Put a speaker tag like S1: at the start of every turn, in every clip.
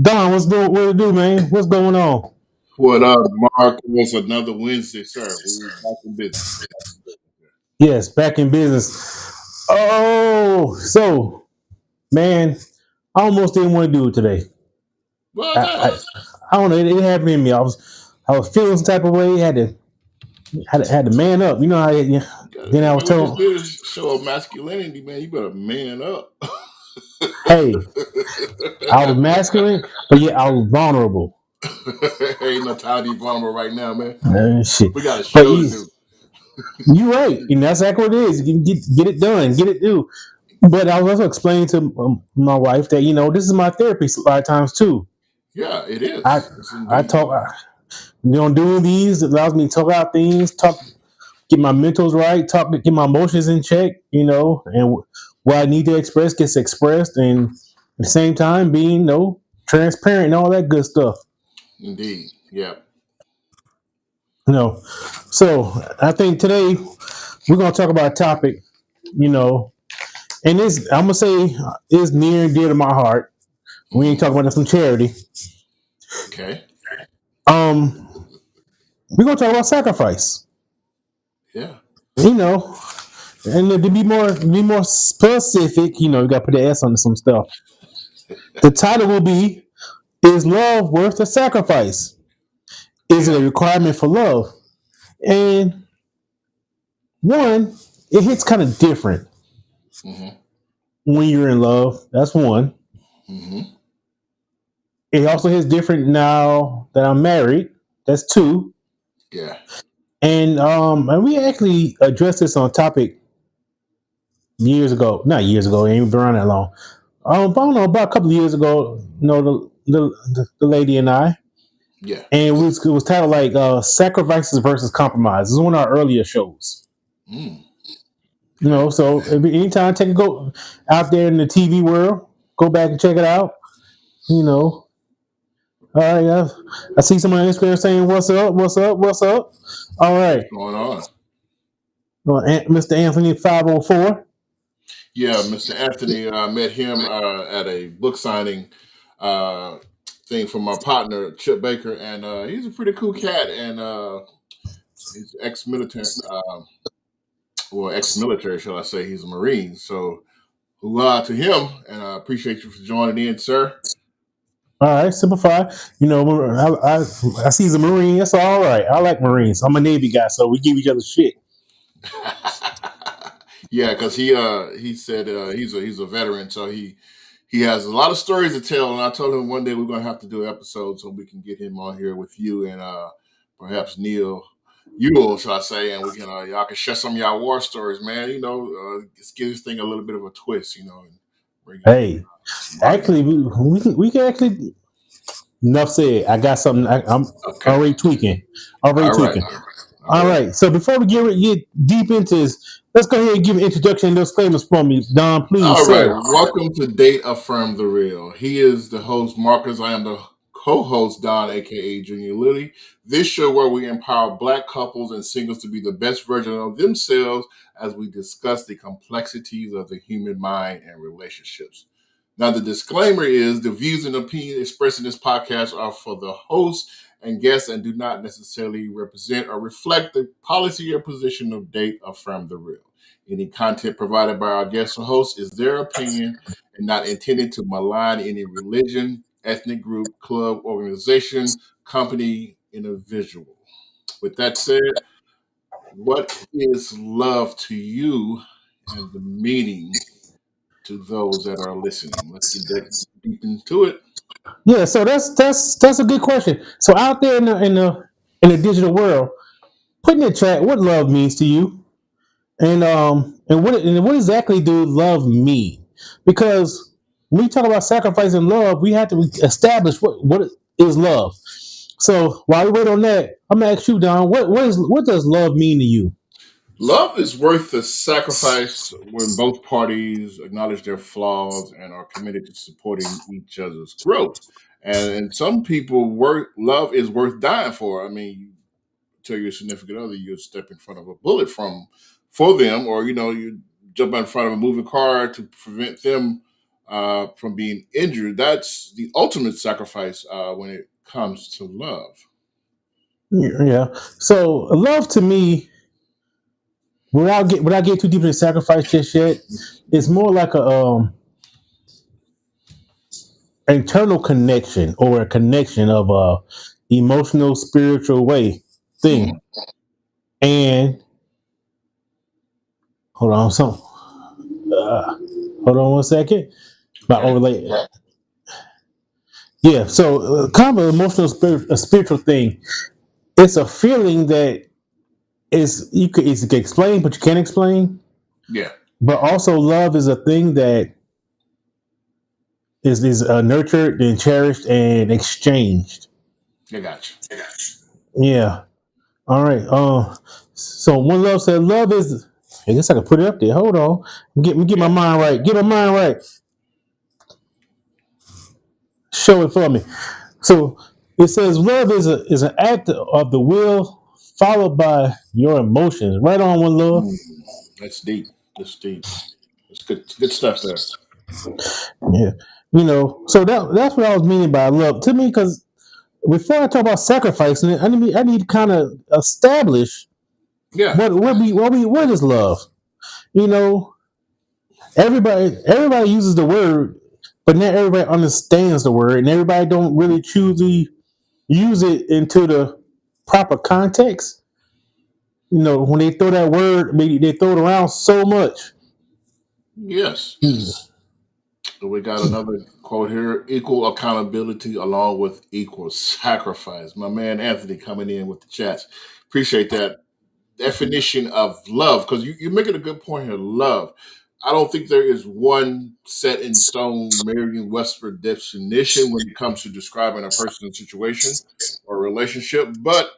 S1: Don, what it do, man? What's going on?
S2: What up, Mark? It's another Wednesday, sir. We back in business.
S1: Yes, back in business. Oh, so man, I almost didn't want to do it today.
S2: Well,
S1: I,
S2: that
S1: I, I don't know. It happened in me. I was feeling some type of way. Had to man up. You know how? Yeah. Then I was
S2: we just
S1: told,
S2: did a show of masculinity, man. You better man up.
S1: hey, I was masculine, but yet I was vulnerable.
S2: Ain't no time to be vulnerable right now, man.
S1: Shit.
S2: We got a
S1: But
S2: show to do.
S1: you right, and that's exactly what it is. You can get it done, get it do. But I was also explaining to my wife that this is my therapy a lot of times too.
S2: Yeah, it
S1: I
S2: is. It's
S1: I
S2: indeed.
S1: talk, doing these allows me to talk out things, get my mentals right, get my emotions in check, and what I need to express gets expressed, and at the same time being transparent and all that good stuff.
S2: Indeed. Yeah.
S1: You know, so I think today we're gonna talk about a topic, you know, and this I'm gonna say is near and dear to my heart. We ain't
S2: Hmm.
S1: talking about some charity.
S2: Okay.
S1: Um, we're gonna talk about sacrifice.
S2: Yeah.
S1: You know, and to be more specific, you got to put the S on some stuff. The title will be: Is love worth the sacrifice? Is it
S2: Yeah.
S1: a requirement for love? And one, it hits kind of different
S2: Hmm.
S1: when you're in love. That's one.
S2: Hmm.
S1: It also hits different now that I'm married. That's two.
S2: Yeah.
S1: And we actually addressed this on topic years ago. Not years ago. It ain't been around that long. But I don't know, about a couple of years ago. The lady and I,
S2: Yeah.
S1: and it was titled like "Sacrifices versus Compromise." This is one of our earlier shows.
S2: Mm. Okay.
S1: So anytime take a go out there in the TV world, go back and check it out. You know, all right. I see someone on Instagram saying, "What's up? What's up? What's up?" All
S2: What's
S1: right,
S2: going on?
S1: Mr. Anthony 504.
S2: Yeah, Mr. Anthony, I met him at a book signing uh, thing from my partner, Chip Baker, and he's a pretty cool cat, and he's ex-military, or ex-military, shall I say. He's a Marine. So, hoorah to him, and I appreciate you for joining in, sir.
S1: All right, simplify. I see he's a Marine. That's all right. I like Marines. I'm a Navy guy, so we give each other shit.
S2: Yeah, because he said he's a veteran, so he has a lot of stories to tell, and I told him one day we're gonna have to do an episode so we can get him on here with you and perhaps Neil Ewell, shall I say, and we can y'all can share some of y'all war stories, man. Just give this thing a little bit of a twist, and bring in
S1: Hey,
S2: some modern.
S1: actually, we can actually. Enough said. I got something. I'm
S2: Okay,
S1: already tweaking. Already
S2: all right,
S1: tweaking.
S2: all
S1: All
S2: right.
S1: right. So before we get deep into this, let's go ahead and give an introduction and disclaimers from me, Don, please,
S2: All right,
S1: sir.
S2: welcome to Date Affirm the Real. He is the host, Marcus. I am the co-host, Don, aka Junior Lilly. This show where we empower Black couples and singles to be the best version of themselves as we discuss the complexities of the human mind and relationships. Now, the disclaimer is the views and opinions expressed in this podcast are for the host and guests and do not necessarily represent or reflect the policy or position of Date Affirm the Real. Any content provided by our guest or host is their opinion and not intended to malign any religion, ethnic group, club, organization, company, individual. With that said, what is love to you and the meaning to those that are listening? Let's get that deep into it.
S1: Yeah. So that's a good question. So out there in the digital world, put in the chat what love means to you, and what exactly do love mean? Because when we talk about sacrifice and love, we have to establish what is love. So while we wait on that, I'm gonna ask you, Don, what does love mean to you?
S2: Love is worth the sacrifice when both parties acknowledge their flaws and are committed to supporting each other's growth. And some people love is worth dying for. I mean, you tell your significant other you step in front of a bullet for them, or you jump in front of a moving car to prevent them from being injured. That's the ultimate sacrifice when it comes to love.
S1: Yeah. So love to me, without getting too deep into sacrifice just yet, it's more like a internal connection or a connection of a emotional, spiritual way thing.
S2: Mhm.
S1: And hold on, so hold on one second. About
S2: Okay.
S1: overlay. Yeah. So kind of an emotional, a spiritual thing. It's a feeling that is you can explain, but you can't explain.
S2: Yeah.
S1: But also, love is a thing that is nurtured and cherished and exchanged.
S2: I got you.
S1: Yeah. All right. So one love said love is. I guess I can put it up there. Hold on. Get my
S2: Yeah.
S1: mind right. Get my mind right. Show it for me. So it says love is an act of the will followed by your emotions. Right on, one love.
S2: Mm, that's deep. That's deep. That's good. Good stuff there.
S1: Yeah. So that's what I was meaning by love to me. Because before I talk about sacrificing it, I need to kind of establish
S2: Yeah.
S1: what is love. You know, everybody uses the word, but not everybody understands the word, and everybody don't really truly use it into the proper context. When they throw that word, maybe they throw it around so much.
S2: Yes.
S1: Mm.
S2: We got another quote here: "Equal accountability along with equal sacrifice." My man Anthony coming in with the chats. Appreciate that definition of love because you're making a good point here. Love. I don't think there is one set in stone Merriam-Webster definition when it comes to describing a person's situation or relationship, but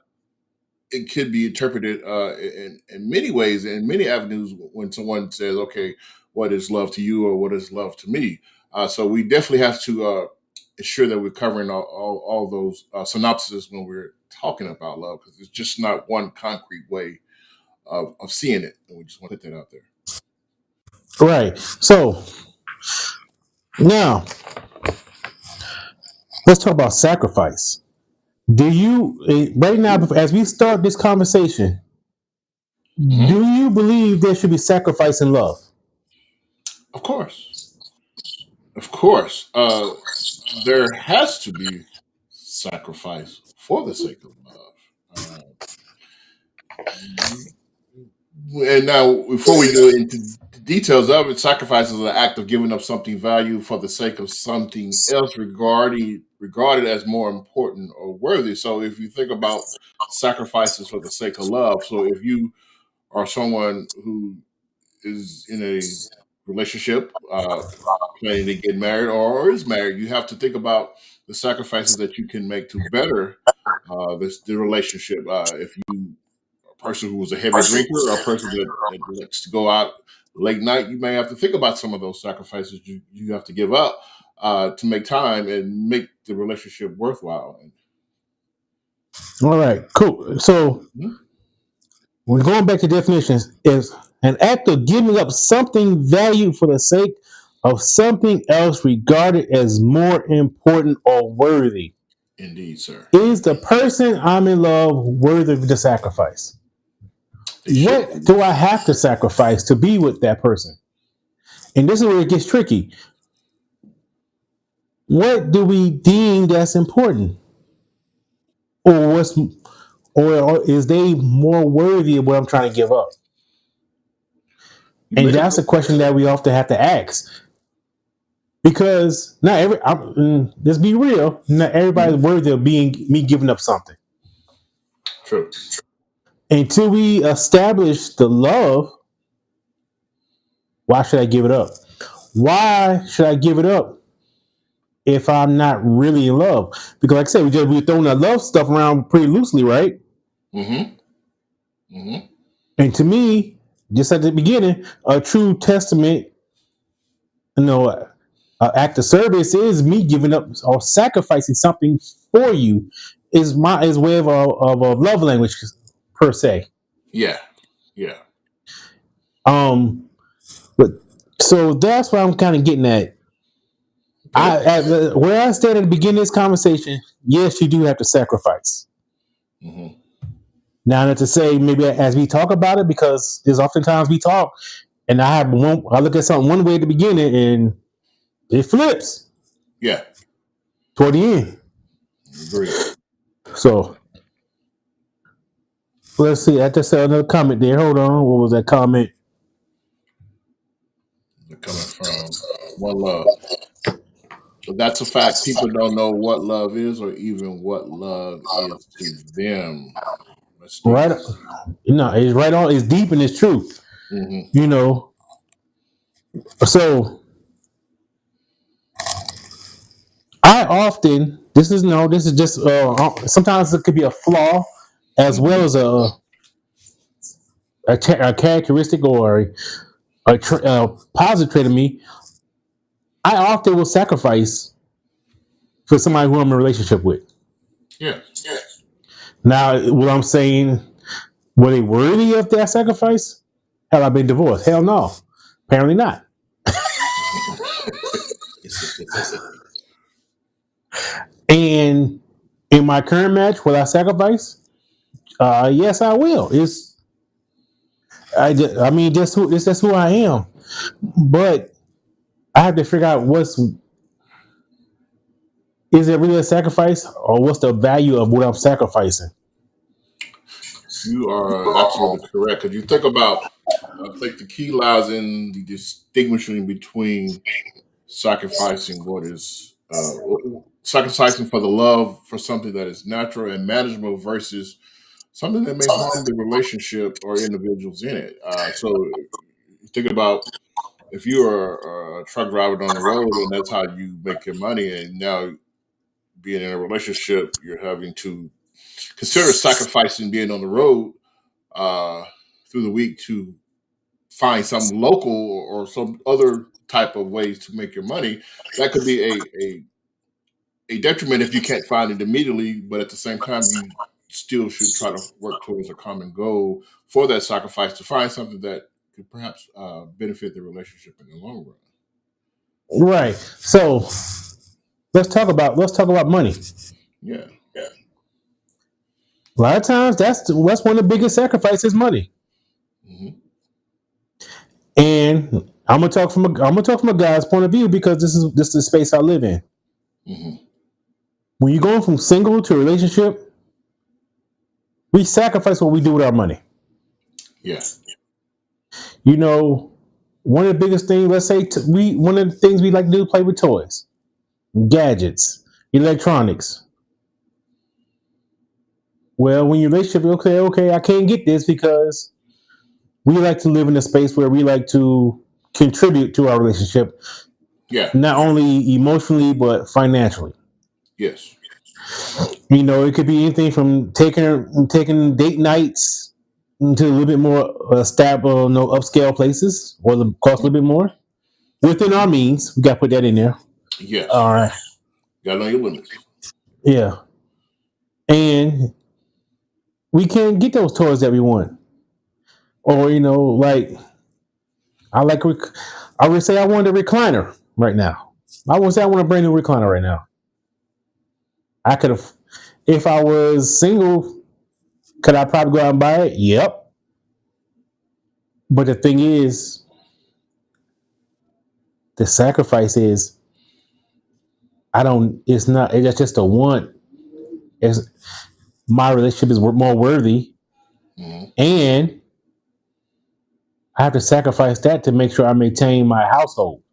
S2: it could be interpreted in many ways, in many avenues, when someone says, "Okay, what is love to you?" or "What is love to me?" So we definitely have to ensure that we're covering all those synopses when we're talking about love, because it's just not one concrete way of seeing it, and we just want to put that out there.
S1: Right. So now let's talk about sacrifice. Do you right now, as we start this conversation,
S2: Hmm.
S1: do you believe there should be sacrifice in love?
S2: Of course, of course, there has to be sacrifice for the sake of love. And now, before we go into the details of it, sacrifice is an act of giving up something valued for the sake of something else regarded as more important or worthy. So, if you think about sacrifices for the sake of love, so if you are someone who is in a relationship, planning to get married or is married, you have to think about the sacrifices that you can make to better the relationship. If you person who was a heavy drinker or a person that likes to go out late night, you may have to think about some of those sacrifices you have to give up to make time and make the relationship worthwhile.
S1: All right, cool. So
S2: Mhm.
S1: we're going back to definitions. Is an act of giving up something valued for the sake of something else regarded as more important or worthy.
S2: Indeed, sir.
S1: Is the person I'm in love worthy of the sacrifice?
S2: They should
S1: What
S2: be.
S1: do I have to sacrifice to be with that person? And this is where it gets tricky. What do we deem that's important? Or what's or is they more worthy of what I'm trying to give up?
S2: You
S1: And
S2: make a
S1: that's
S2: good
S1: a question that we often have to ask because not every. Let's be real. Not everybody's
S2: Mhm.
S1: worthy of being me giving up something.
S2: True.
S1: Until we establish the love, why should I give it up? Why should I give it up if I'm not really in love? Because, like I said, we're throwing that love stuff around pretty loosely, right?
S2: Hmm. Hmm.
S1: And to me, just at the beginning, a true testament, you know, act of service is me giving up or sacrificing something for you. Is way of a love language per se.
S2: Yeah. Yeah.
S1: Um, but so that's what I'm kind of getting at.
S2: Okay.
S1: Where I stand at the beginning of this conversation, yes, you do have to sacrifice.
S2: Hmm.
S1: Now, not to say maybe as we talk about it, because there's oftentimes we talk, and I look at something one way at the beginning, and it flips
S2: Yeah.
S1: toward the end.
S2: Agreed.
S1: So let's see. I just saw another comment there. Hold on. What was that comment?
S2: They're coming from one love. So that's a fact. People don't know what love is or even what love is to them. That's deep.
S1: Right. No, it's right on. It's deep and it's true.
S2: Hmm.
S1: You know. So I often this is no. This is just sometimes it could be a flaw as well
S2: Hmm.
S1: as a characteristic or a positive trait of me. I often will sacrifice for somebody who I'm in a relationship with.
S2: Yeah.
S1: Now, what I'm saying, were they worthy of that sacrifice? Have I been divorced? Hell no. Apparently not. And in my current match, will I sacrifice? Yes, I will. I mean, that's who I am. But I have to figure out is it really a sacrifice or what's the value of what I'm sacrificing?
S2: You are absolutely correct. Because you think about, I think the key lies in the distinguishing between sacrificing what is sacrificing for the love for something that is natural and manageable versus something that may harm the relationship or individuals in it. So you think about if you are a truck driver on the road and that's how you make your money, and now being in a relationship, you're having to consider sacrificing being on the road uh, through the week to find some local or some other type of ways to make your money. That could be a detriment if you can't find it immediately, but at the same time, you still should try to work towards a common goal for that sacrifice to find something that could perhaps benefit the relationship in the long run.
S1: Right. So let's talk about money.
S2: Yeah.
S1: A lot of times that's one of the biggest sacrifices, money.
S2: Hmm.
S1: And I'm gonna talk from a guy's point of view because this is the space I live in.
S2: Hmm.
S1: When you're going from single to a relationship, we sacrifice what we do with our money.
S2: Yeah.
S1: You know, one of the biggest things, let's say we one of the things we like to do is play with toys, gadgets, electronics. Well, when your relationship, okay, I can't get this because we like to live in a space where we like to contribute to our relationship,
S2: Yeah.
S1: not only emotionally but financially.
S2: Yes.
S1: You know, it could be anything from taking date nights to a little bit more no upscale places, or the cost a little bit more within our means. We got to put that in there.
S2: Yes.
S1: All right,
S2: Got to know your limits.
S1: yeah, and we can't get those toys that we want, or like I like. I would say I want a recliner right now. I would say I want a brand new recliner right now. I could have, if I was single, could I probably go out and buy it? Yep. But the thing is, the sacrifice is I don't. It's not. It's just a want. It's my relationship is more worthy,
S2: Hmm.
S1: and I have to sacrifice that to make sure I maintain my household.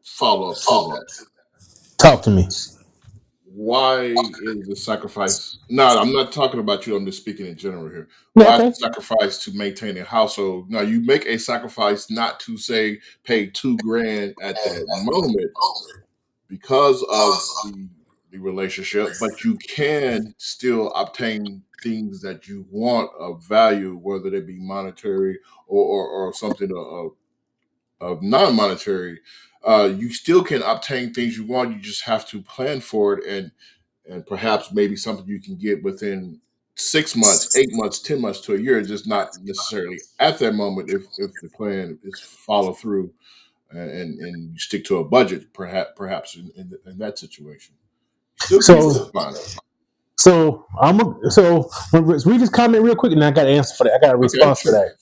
S2: Follow up to that.
S1: Talk to me.
S2: Why is the sacrifice? No, I'm not talking about you. I'm just speaking in general here.
S1: Yeah,
S2: Why is
S1: okay.
S2: the sacrifice to maintain a household? Now, you make a sacrifice not to say pay 2 grand at that moment because of the relationship, but you can still obtain things that you want of value, whether they be monetary or something of non-monetary. You still can obtain things you want. You just have to plan for it and perhaps maybe something you can get within 6 months, 8 months, 10 months to a year is just not necessarily at that moment if the plan is follow through and you stick to a budget, perhaps in that situation, you still can get
S1: So
S2: the recliner.
S1: read this comment real quick, and I got an answer for that. I got a
S2: Okay,
S1: response for
S2: sure.
S1: that.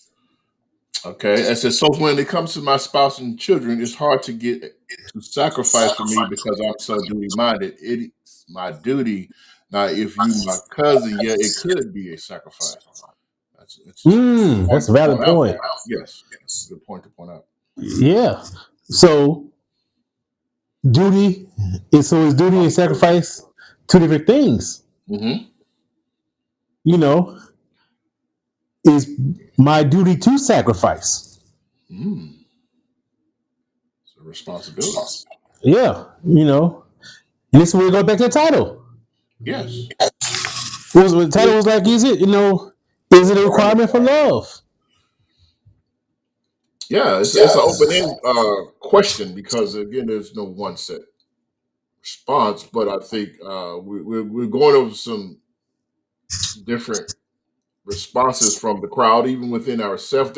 S2: Okay, I said, so when it comes to my spouse and children, it's hard to get to sacrifice for me because I'm so duty minded. It's my duty. Now, if you my cousin, yeah, it could be a sacrifice. That's a good
S1: That's
S2: point
S1: a
S2: to
S1: valid
S2: point out
S1: point.
S2: there. Yes, good point to point out.
S1: Yeah. So duty is duty and
S2: Responsibility.
S1: sacrifice two different things.
S2: Mm-hmm.
S1: You know, is my duty to sacrifice.
S2: Mm. It's a responsibility.
S1: Yeah. And this is where we go back to the title.
S2: Yes.
S1: The
S2: It
S1: title
S2: is
S1: was like, is it a
S2: requirement.
S1: requirement for love?
S2: Yeah, it's an open end question because again, there's no one set response, but I think we're going over some different responses from the crowd, even within ourselves,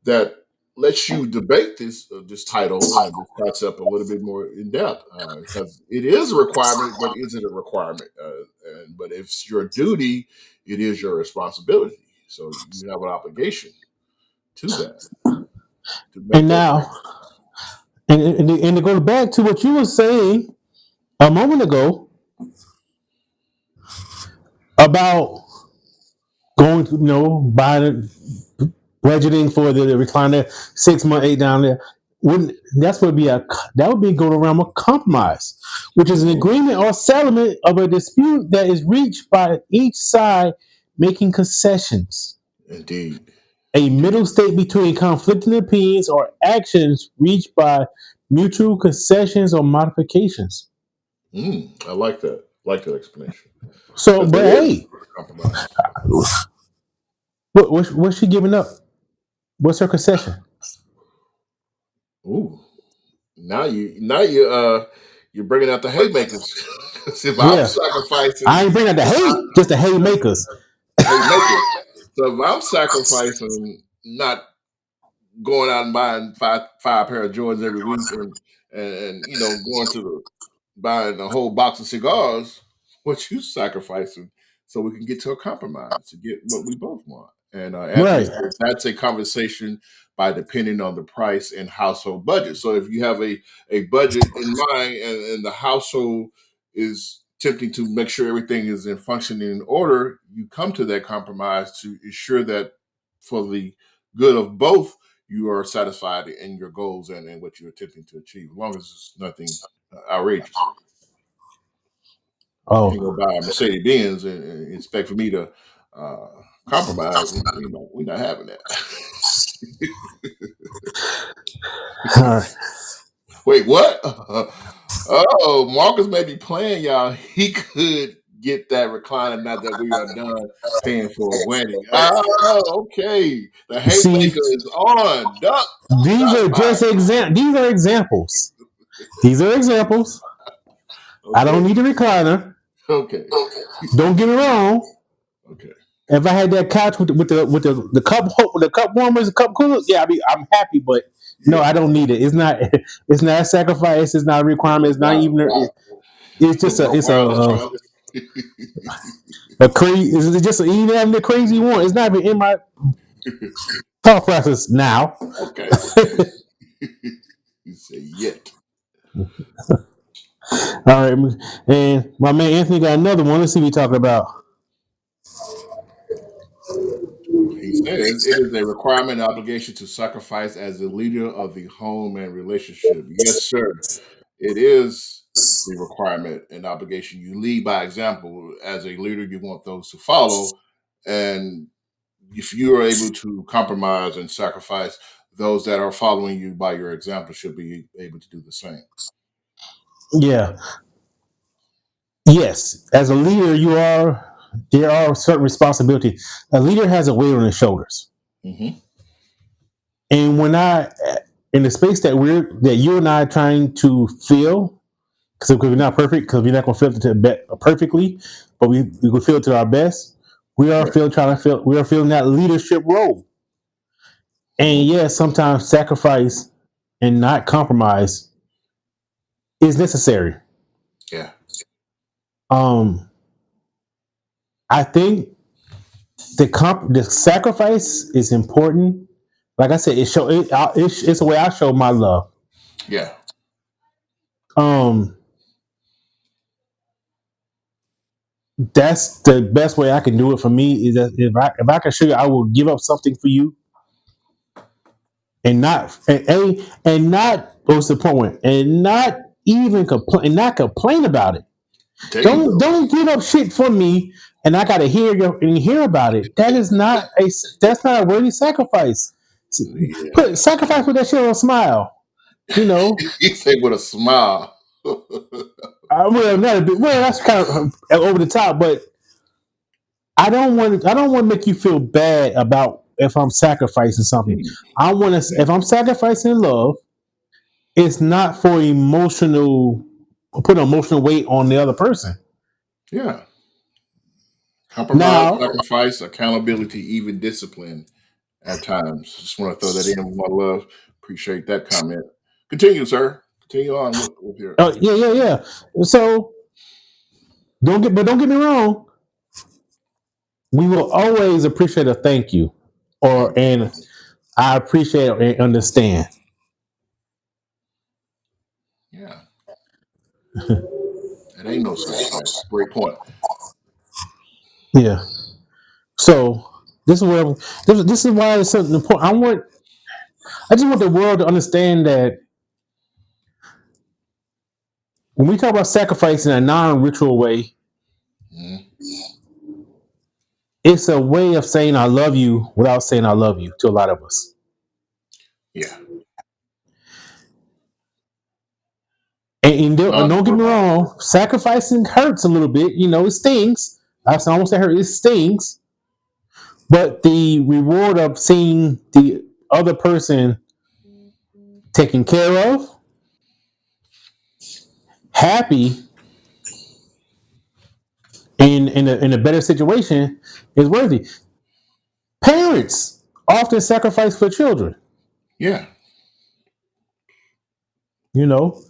S2: that lets you debate this title and this concept a little bit more in depth because it is a requirement, but is it a requirement? But if it's your duty, it is your responsibility. So you have an obligation to that to make
S1: And
S2: that
S1: now,
S2: sacrifice.
S1: and to go back to what you were saying a moment ago about going to, buying, budgeting for the recliner 6 month, eight down there. Wouldn't that's would be a that would be going around a compromise, which is an
S2: Hmm.
S1: agreement or settlement of a dispute that is reached by each side making concessions.
S2: Indeed,
S1: A
S2: indeed.
S1: middle state between conflicting opinions or actions reached by mutual concessions or modifications.
S2: I like that. Like that explanation
S1: So,
S2: because
S1: but
S2: it is
S1: hey,
S2: a compromise.
S1: what's she giving up? What's her concession?
S2: Ooh, now you're bringing out the haymakers. 'Cause if I'm
S1: Yeah,
S2: sacrificing,
S1: I ain't bringing up the hate, just the haymakers.
S2: the haymakers. So if I'm sacrificing, not going out and buying five pair of Jordans every week and going to the buying a whole box of cigars, what you sacrificing so we can get to a compromise to get what we both want. And Anthony
S1: Right.
S2: says that's a conversation by depending on the price and household budget. So if you have a budget in mind and the household is attempting to make sure everything is in functioning order, you come to that compromise to ensure that for the good of both, you are satisfied in your goals and what you're attempting to achieve, as long as it's nothing outrageous. You ain't
S1: Oh,
S2: gonna buy a Mercedes Benz and expect for me to uh, compromise. We're not having that.
S1: all right.
S2: Wait, what? Oh, Marcus may be playing, y'all. He could get that recliner now that we are done paying for a wedding. Oh, okay. The
S1: See,
S2: haymaker is on. Duck,
S1: these
S2: shots
S1: are just
S2: fired.
S1: These are examples. These are examples. I don't
S2: Okay,
S1: need a recliner.
S2: okay,
S1: Don't get me wrong.
S2: okay.
S1: If I had that couch with the cup warmers, the cup coolers, yeah, I'm happy. But no,
S2: Yeah,
S1: I don't need it. It's not. It's not a sacrifice. It's not a requirement. It's not
S2: wow.
S1: even. It's just a. It's
S2: Wireless charger.
S1: a crazy. It's just even having the crazy one. It's not even in my thought process now.
S2: Okay. You say yet.
S1: All right, and my man Anthony got another one. Let's see what we talking about.
S2: He says it is a requirement and obligation to sacrifice as the leader of the home and relationship. Yes, sir. It is the requirement and obligation. You lead by example. As a leader, you want those to follow. And if you are able to compromise and sacrifice, those that are following you by your example should be able to do the same.
S1: Yeah. Yes. As a leader, there are certain responsibilities. A leader has a weight on his shoulders.
S2: Hmm.
S1: And when in the space that you and I are trying to fill, because we're not perfect, because we're not going to fill it perfectly, but we can fill it to our best. We are
S2: Yeah.
S1: feel trying to feel we are feeling that leadership role. And
S2: Mhm.
S1: yes, sometimes sacrifice and not compromise is necessary.
S2: Yeah.
S1: Um, I think the sacrifice is important. Like I said, it's a way I show my love.
S2: Yeah.
S1: Um, that's the best way I can do it for me is that if I can show you I will give up something for you and not and not what's the point and not even complain and not complain about it.
S2: There you
S1: Don't give up shit for me and I gotta hear about it. That's not a worthy sacrifice.
S2: go.
S1: Put
S2: Yeah.
S1: sacrifice with that shit on a smile. You know,
S2: He say with a smile.
S1: well, not a bit. Well, that's kind of over the top, but I don't want to make you feel bad about if I'm sacrificing something.
S2: Mm.
S1: I want to.
S2: Yeah.
S1: If I'm sacrificing love, it's not for emotional. Put emotional weight on the other person.
S2: Yeah. Compromise,
S1: Now,
S2: sacrifice, accountability, even discipline at times. Just want to throw that in with my love. Appreciate that comment. Continue, sir. Continue on with your.
S1: yeah, yeah, yeah. So don't get me wrong. We will always appreciate a thank you, or
S2: Mhm.
S1: and I appreciate and understand.
S2: Yeah. It ain't no sacrifice. Great point.
S1: Yeah. So this is where this is why it's so important. I just want the world to understand that when we talk about sacrifice in a non-ritual way,
S2: Mhm.
S1: it's a way of saying I love you without saying I love you to a lot of us.
S2: Yeah.
S1: And don't get me
S2: Non-verbal.
S1: wrong, sacrificing hurts a little bit. You know, it stings. I almost say hurt. It stings, but the reward of seeing the other person taken care of, happy, in a better situation is worthy. Parents often sacrifice for children.
S2: Yeah.
S1: You know,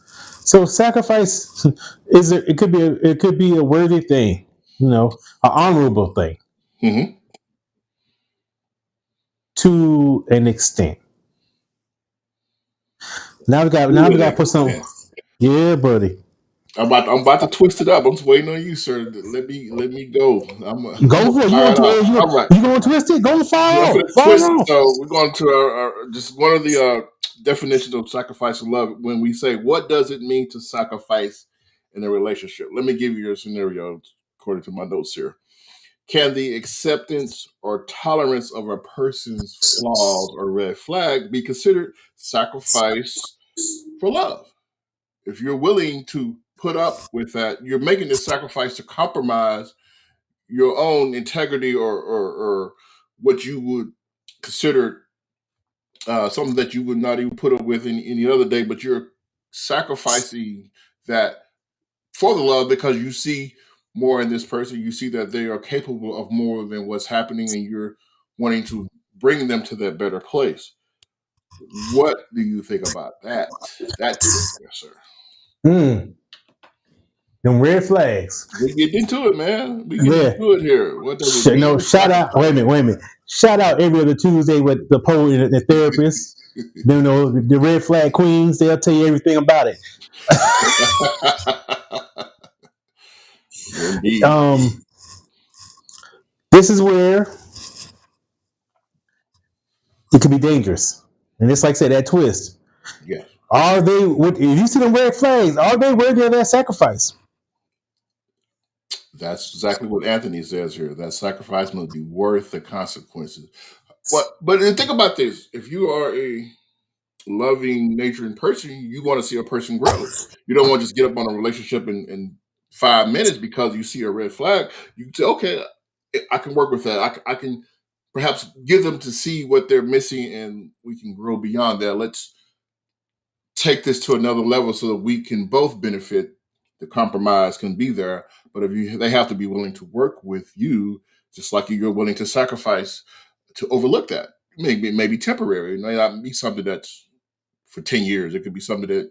S1: so sacrifice it could be a worthy thing. You know, an honorable thing
S2: Hmm.
S1: to an extent. Now we
S2: To an
S1: got to put some.
S2: extent.
S1: Yeah, buddy.
S2: I'm about to twist it up. I'm just waiting on you, sir. Let me go. I'm
S1: Go
S2: gonna
S1: for it.
S2: fire it off. All right.
S1: You going to twist it? Go
S2: Yeah, I'm
S1: far
S2: gonna
S1: off. Far
S2: twist it.
S1: off.
S2: So we're going to just one of the definitions of sacrifice and love. When we say, what does it mean to sacrifice in a relationship? Let me give you a scenario according to my notes here. Can the acceptance or tolerance of a person's flaws or red flag be considered sacrifice for love? If you're willing to put up with that, you're making this sacrifice to compromise your own integrity or what you would consider something that you would not even put up with any other day, but you're sacrificing that for the love because you see more in this person. You see that they are capable of more than what's happening, and you're wanting to bring them to that better place. What do you think about that twist there, sir?
S1: Mm, them red flags.
S2: We get into it, man. We get
S1: Yeah.
S2: into it here. What does it mean
S1: No,
S2: to
S1: shout out. Wait a
S2: sacrifice?
S1: minute. Wait a minute. Shout out every other Tuesday with the poet and the therapist. You know, the red flag queens. They'll tell you everything about it.
S2: Indeed.
S1: Um, this is where it can be dangerous, and it's like I said that twist.
S2: Yes.
S1: Are they? If you see them red flags, are they worthy of that sacrifice?
S2: That's exactly what Anthony says here. That sacrifice must be worth the consequences. What? But think about this: if you are a loving, nurturing person, you want to see a person grow. You don't want to just get up on a relationship in 5 minutes because you see a red flag. You say, "Okay, I can work with that. I can perhaps give them to see what they're missing, and we can grow beyond that. Let's take this to another level so that we can both benefit. The compromise can be there, but if you they have to be willing to work with you just like you're willing to sacrifice to overlook that. Maybe temporary. It may not be something that's for 10 years. It could be something that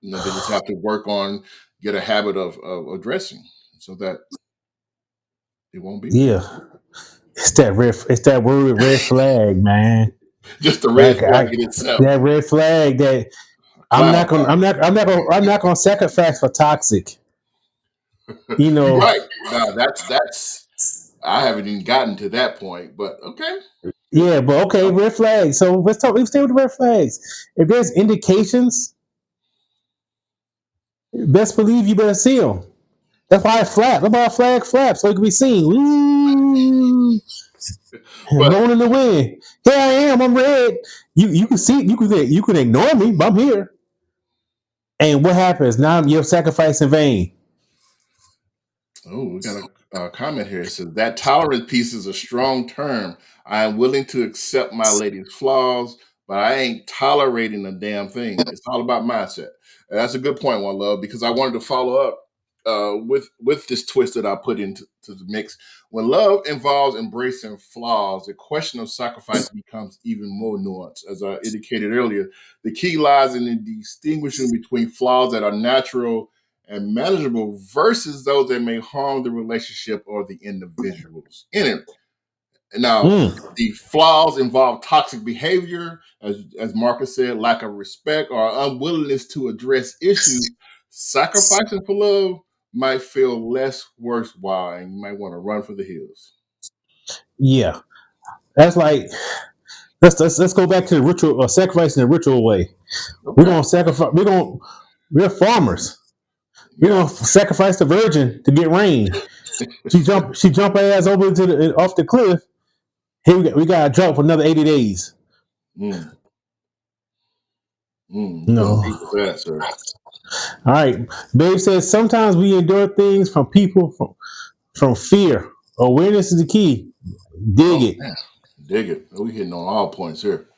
S2: they just have to work on, get a habit of addressing so that it won't be there.
S1: Yeah, it's that word red flag, man.
S2: Just the red
S1: Like
S2: flag in itself.
S1: that red flag that
S2: Clown car.
S1: I'm not gonna sacrifice for toxic. You
S2: You're
S1: know,
S2: right. Now that's I haven't even gotten to that point, but okay.
S1: yeah, but okay, red flags. So let's stay with the red flags. If there's indications, best believe you better see them. That's why I flap. That's why I flag flap so it can be seen. Ooh,
S2: But
S1: blowing in the wind. Here I am. I'm red. You can see. You can ignore me, but I'm here. And what happens now? You're sacrifice in vain.
S2: oh, we got a comment here. It says that tolerant piece is a strong term. I am willing to accept my lady's flaws, but I ain't tolerating a damn thing. It's all about mindset. And that's a good point, one love, because I wanted to follow up with this twist that I put into the mix. When love involves embracing flaws, the question of sacrifice becomes even more nuanced. As I indicated earlier, the key lies in the distinguishing between flaws that are natural and manageable versus those that may harm the relationship or the individuals in it. Now,
S1: Mm,
S2: the flaws involve toxic behavior, as Marcus said, lack of respect or unwillingness to address issues. Sacrificing for love might feel less worthwhile, and you might want to run for the hills.
S1: yeah, that's like let's go back to the ritual or sacrifice in the ritual way. We're
S2: Okay,
S1: gonna sacrifice. We're farmers. We're
S2: yeah.
S1: gonna sacrifice the virgin to get rain. She jump her ass over to the off the cliff. Here we got a drought for another 80 days.
S2: Mm, going
S1: No.
S2: deep with that, sir.
S1: All right. Babe says sometimes we endure things from people from fear. Awareness is the key. Dig
S2: Oh
S1: it.
S2: man, dig it. We hitting on all points here.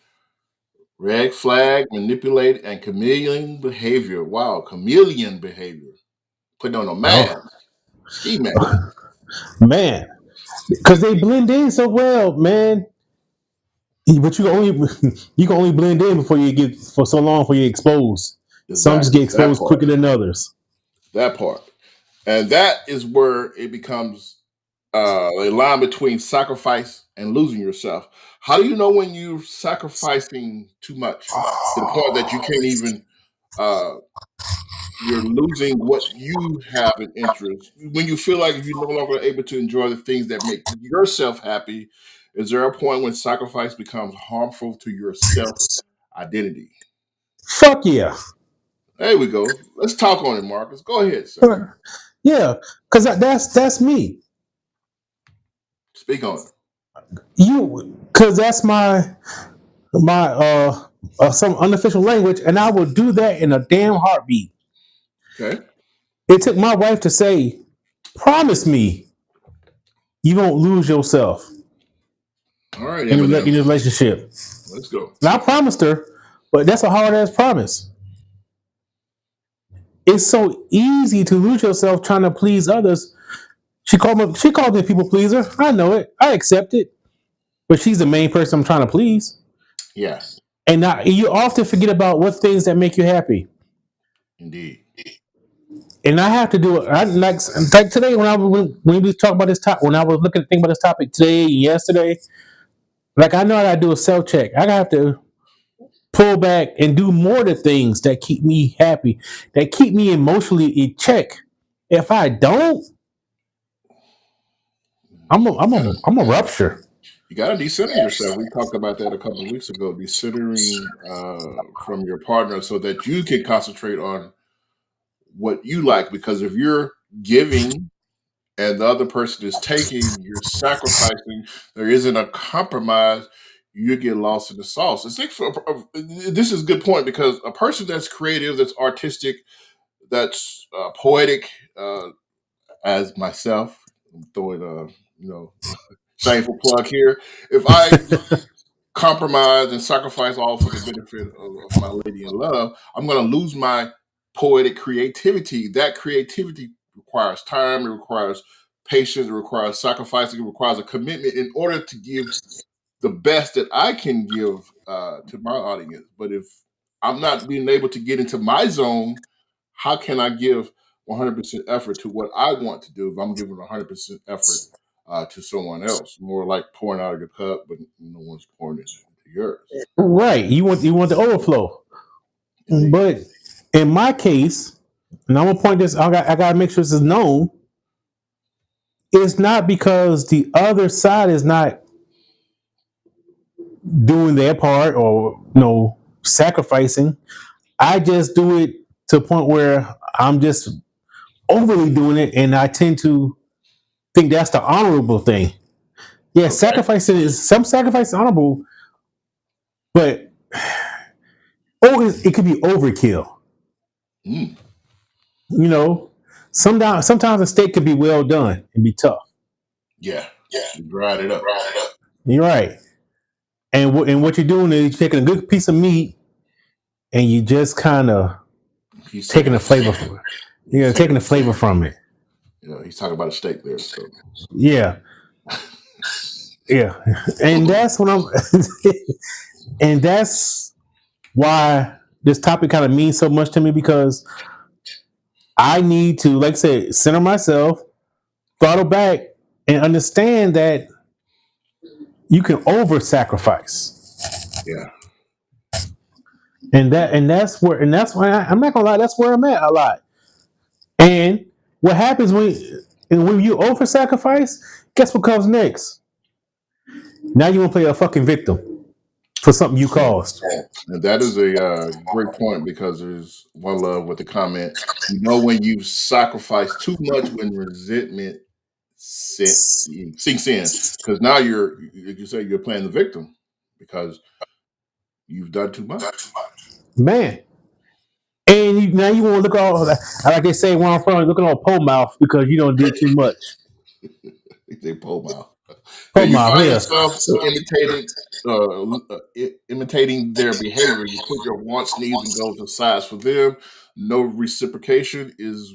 S2: Red flag, manipulate, and chameleon behavior. Wow, chameleon behavior. Putting on a mask,
S1: Oh
S2: ski mask.
S1: man. Because they blend in so well, man. But you can only blend in before you get for so long before you expose. Some just
S2: Exactly.
S1: get
S2: That
S1: exposed
S2: part.
S1: quicker than others.
S2: That part. And that is where it becomes a line between sacrifice and losing yourself. How do you know when you're sacrificing too much to the point that you can't even uh, you're losing what you have an interest when you feel like you're no longer able to enjoy the things that make yourself happy? Is there a point when sacrifice becomes harmful to your self identity?
S1: Fuck yeah.
S2: There we go. Let's talk on it, Marcus. Go ahead, sir.
S1: Yeah. Because that's me.
S2: Speak on it.
S1: Because that's my some unofficial language, and I will do that in a damn heartbeat.
S2: Okay.
S1: It took my wife to say, "Promise me you won't lose yourself
S2: All right,
S1: in
S2: Eminem.
S1: a relationship."
S2: Let's go.
S1: And I promised her, but that's a hard ass promise. It's so easy to lose yourself trying to please others. She called me a people pleaser. I know it. I accept it. But she's the main person I'm trying to please.
S2: Yeah,
S1: You often forget about what things that make you happy.
S2: indeed.
S1: And I have to do it. Like today when we talk about this top when I was looking to think about this topic today and yesterday. Like I know I gotta do a self check. I have to pull back and do more of the things that keep me happy, that keep me emotionally in check. If I don't, I'm a rupture.
S2: You got to decenter yourself. We talked about that a couple of weeks ago. Decentering from your partner so that you can concentrate on what you like. Because if you're giving and the other person is taking, you're sacrificing. There isn't a compromise. You get lost in the sauce. This is a good point because a person that's creative, that's artistic, that's poetic, as myself, I'm throwing a shameful plug here. If I compromise and sacrifice all for the benefit of my lady in love, I'm going to lose my poetic creativity. That creativity requires time. It requires patience, it requires sacrificing, it requires a commitment in order to give the best that I can give to my audience. But if I'm not being able to get into my zone, how can I give 100% effort to what I want to do if I'm giving 100% effort to someone else? More like pouring out of your cup, but no one's pouring it into yours.
S1: Right. You want the overflow.
S2: Indeed.
S1: But in my case, and I'm gonna point this, I gotta make sure this is known. It's not because the other side is not doing their part or sacrificing. I just do it to a point where I'm just overly doing it, and I tend to think that's the honorable thing. Yeah,
S2: Okay.
S1: sacrificing is some sacrifice is honorable, but it could be overkill.
S2: Mm.
S1: You know, sometimes a steak can be well done and be tough.
S2: Yeah. You grind it up.
S1: You're right, and what you're doing is you're taking a good piece of meat and you just kind of
S2: He's
S1: taking
S2: taking
S1: the
S2: a
S1: flavor from it.
S2: he's
S1: Taking
S2: taking
S1: the flavor from it.
S2: he's talking about a steak there. So
S1: Yeah, yeah, and that's what I'm, and that's why this topic kind of means so much to me because I need to, like I said, center myself, throttle back, and understand that you can over sacrifice,
S2: yeah.
S1: and that's why I'm not gonna lie, that's where I'm at a lot. And what happens when you over sacrifice? Guess what comes next? Now you want to play a fucking victim for something you caused.
S2: And that is a great point because there's one love with the comment. You know, when you sacrifice too much, when resentment sinks in, because now you're, like you say, you're playing the victim because you've done too much.
S1: Man. And now you want to look all like they say where I'm from, looking all pole mouth because you don't did too much.
S2: They pull mouth.
S1: Pole
S2: If you
S1: mouth,
S2: find
S1: yeah.
S2: yourself imitating their behavior, you put your wants, needs, and goals aside for them. No reciprocation is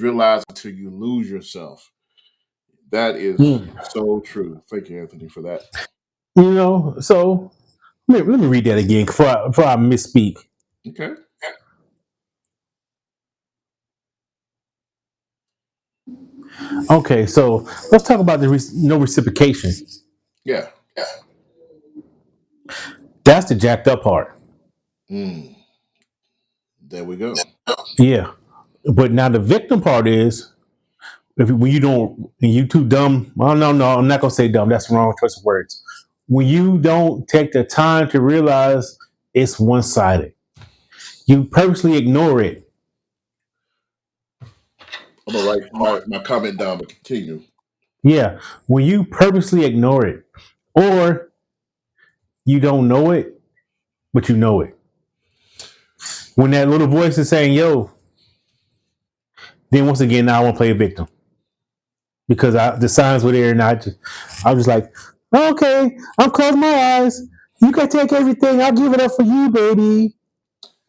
S2: realized until you lose yourself. That is
S1: Hmm.
S2: so true. Thank you, Anthony, for that.
S1: So let me read that again before I misspeak.
S2: Okay.
S1: Okay, so let's talk about the no reciprocation.
S2: Yeah.
S1: That's the jacked up part.
S2: Mm, there we go.
S1: Yeah. But now the victim part is if when you don't when you too dumb. Well, no, I'm not gonna say dumb. That's the wrong choice of words. When you don't take the time to realize it's one sided, you purposely ignore it.
S2: I'm gonna write my comment down, but continue.
S1: Yeah, when you purposely ignore it, or you don't know it, but you know it. When that little voice is saying, "Yo," then once again, now I want to play a victim because the signs were there, and I was like, "Okay, I'm closing my eyes. You can take everything. I'll give it up for you, baby,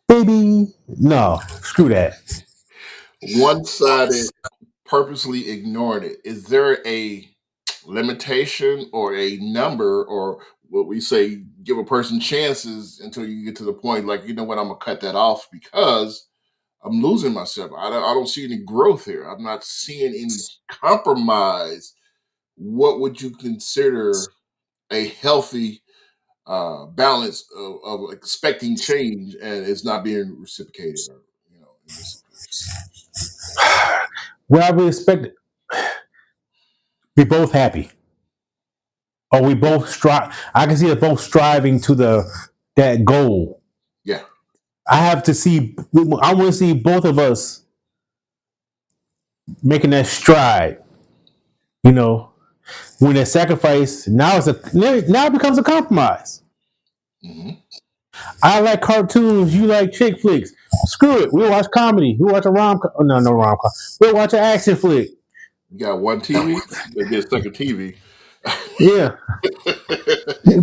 S1: baby." No, screw that.
S2: One sided, purposely ignoring it. Is there a limitation or a number or what we say give a person chances until you get to the point like you know what I'm gonna cut that off because I'm losing myself. I don't see any growth here. I'm not seeing any compromise. What would you consider a healthy balance of expecting change and it's not being reciprocated or in this case?
S1: Well, I would expect we both happy, or we both strive. I can see us both striving to that goal.
S2: Yeah.
S1: I have to see. I want to see both of us making that stride. You know, when that sacrifice now it becomes a compromise.
S2: Hmm.
S1: I like cartoons. You like chick flicks. Screw it. We'll watch comedy. We'll watch a rom. No rom com. We'll watch an action flick.
S2: You got one TV, you get a second TV.
S1: Yeah,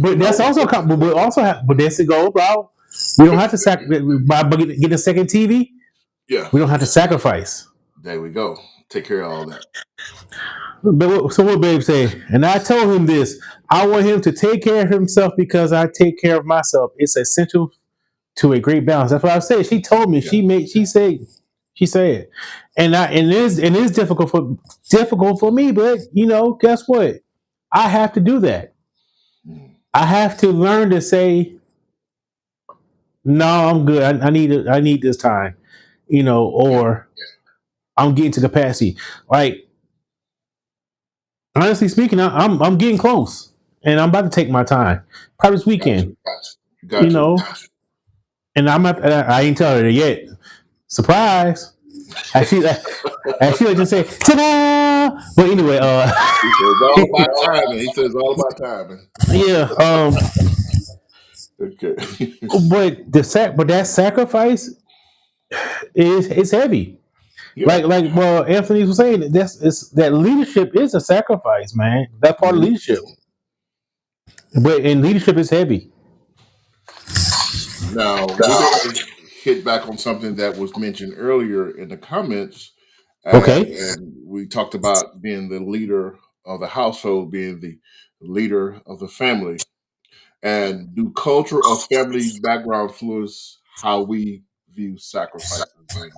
S1: but that's also but also but that's the goal, bro. We don't have to by getting a second TV.
S2: Yeah,
S1: We don't have to sacrifice.
S2: there we go. take care of all that.
S1: So what Babe say? And I told him this. I want him to take care of himself because I take care of myself. It's essential to a great balance. That's what I said. She told me.
S2: Yeah.
S1: She said, and it is difficult for me. But guess what? I have to do that.
S2: Mm.
S1: I have to learn to say no. I'm good. I need this time.
S2: Yeah.
S1: Or I'm getting to capacity. Like honestly speaking, I'm getting close, and I'm about to take my time. Probably this
S2: Got
S1: weekend.
S2: to.
S1: You
S2: Got to.
S1: know, and I ain't telling her yet. Surprise! Actually, I just say ta-da. But anyway,
S2: He says it's all about timing. He says it's all about timing.
S1: yeah.
S2: Okay.
S1: But that sacrifice is heavy.
S2: Yeah.
S1: Well, Anthony was saying that leadership is a sacrifice, man. That part of
S2: Mhm.
S1: leadership, but in leadership is heavy.
S2: Now we're going to hit back on something that was mentioned earlier in the comments,
S1: Okay.
S2: and we talked about being the leader of the household, being the leader of the family, and do culture or family background influence how we view sacrifices in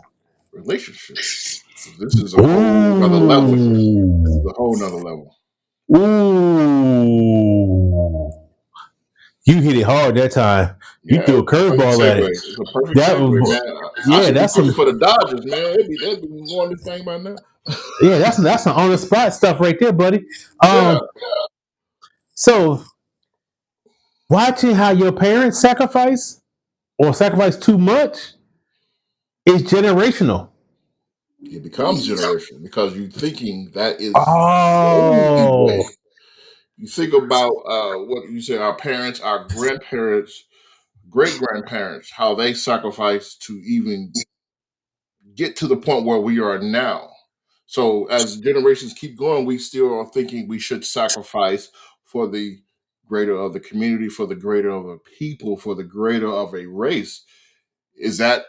S2: relationships? This is a whole nother level. This is
S1: Ooh.
S2: a whole nother level.
S1: Ooh. You hit it hard that time. You
S2: Yeah,
S1: threw a
S2: it's a perfect
S1: curveball at
S2: segue.
S1: it.
S2: It's a perfect
S1: That
S2: segue,
S1: was,
S2: man. I
S1: yeah,
S2: should be
S1: that's
S2: pitching
S1: some,
S2: for the Dodgers, man. They'd be won this thing by now.
S1: yeah, that's some on the spot stuff right there, buddy.
S2: Yeah.
S1: So watching how your parents sacrifice or sacrifice too much is generational.
S2: It becomes generational because you're thinking that is the only
S1: Oh,
S2: way. You think about what you said, our parents, our grandparents, great grandparents, how they sacrificed to even get to the point where we are now. So as generations keep going, we still are thinking we should sacrifice for the greater of the community, for the greater of a people, for the greater of a race. Is that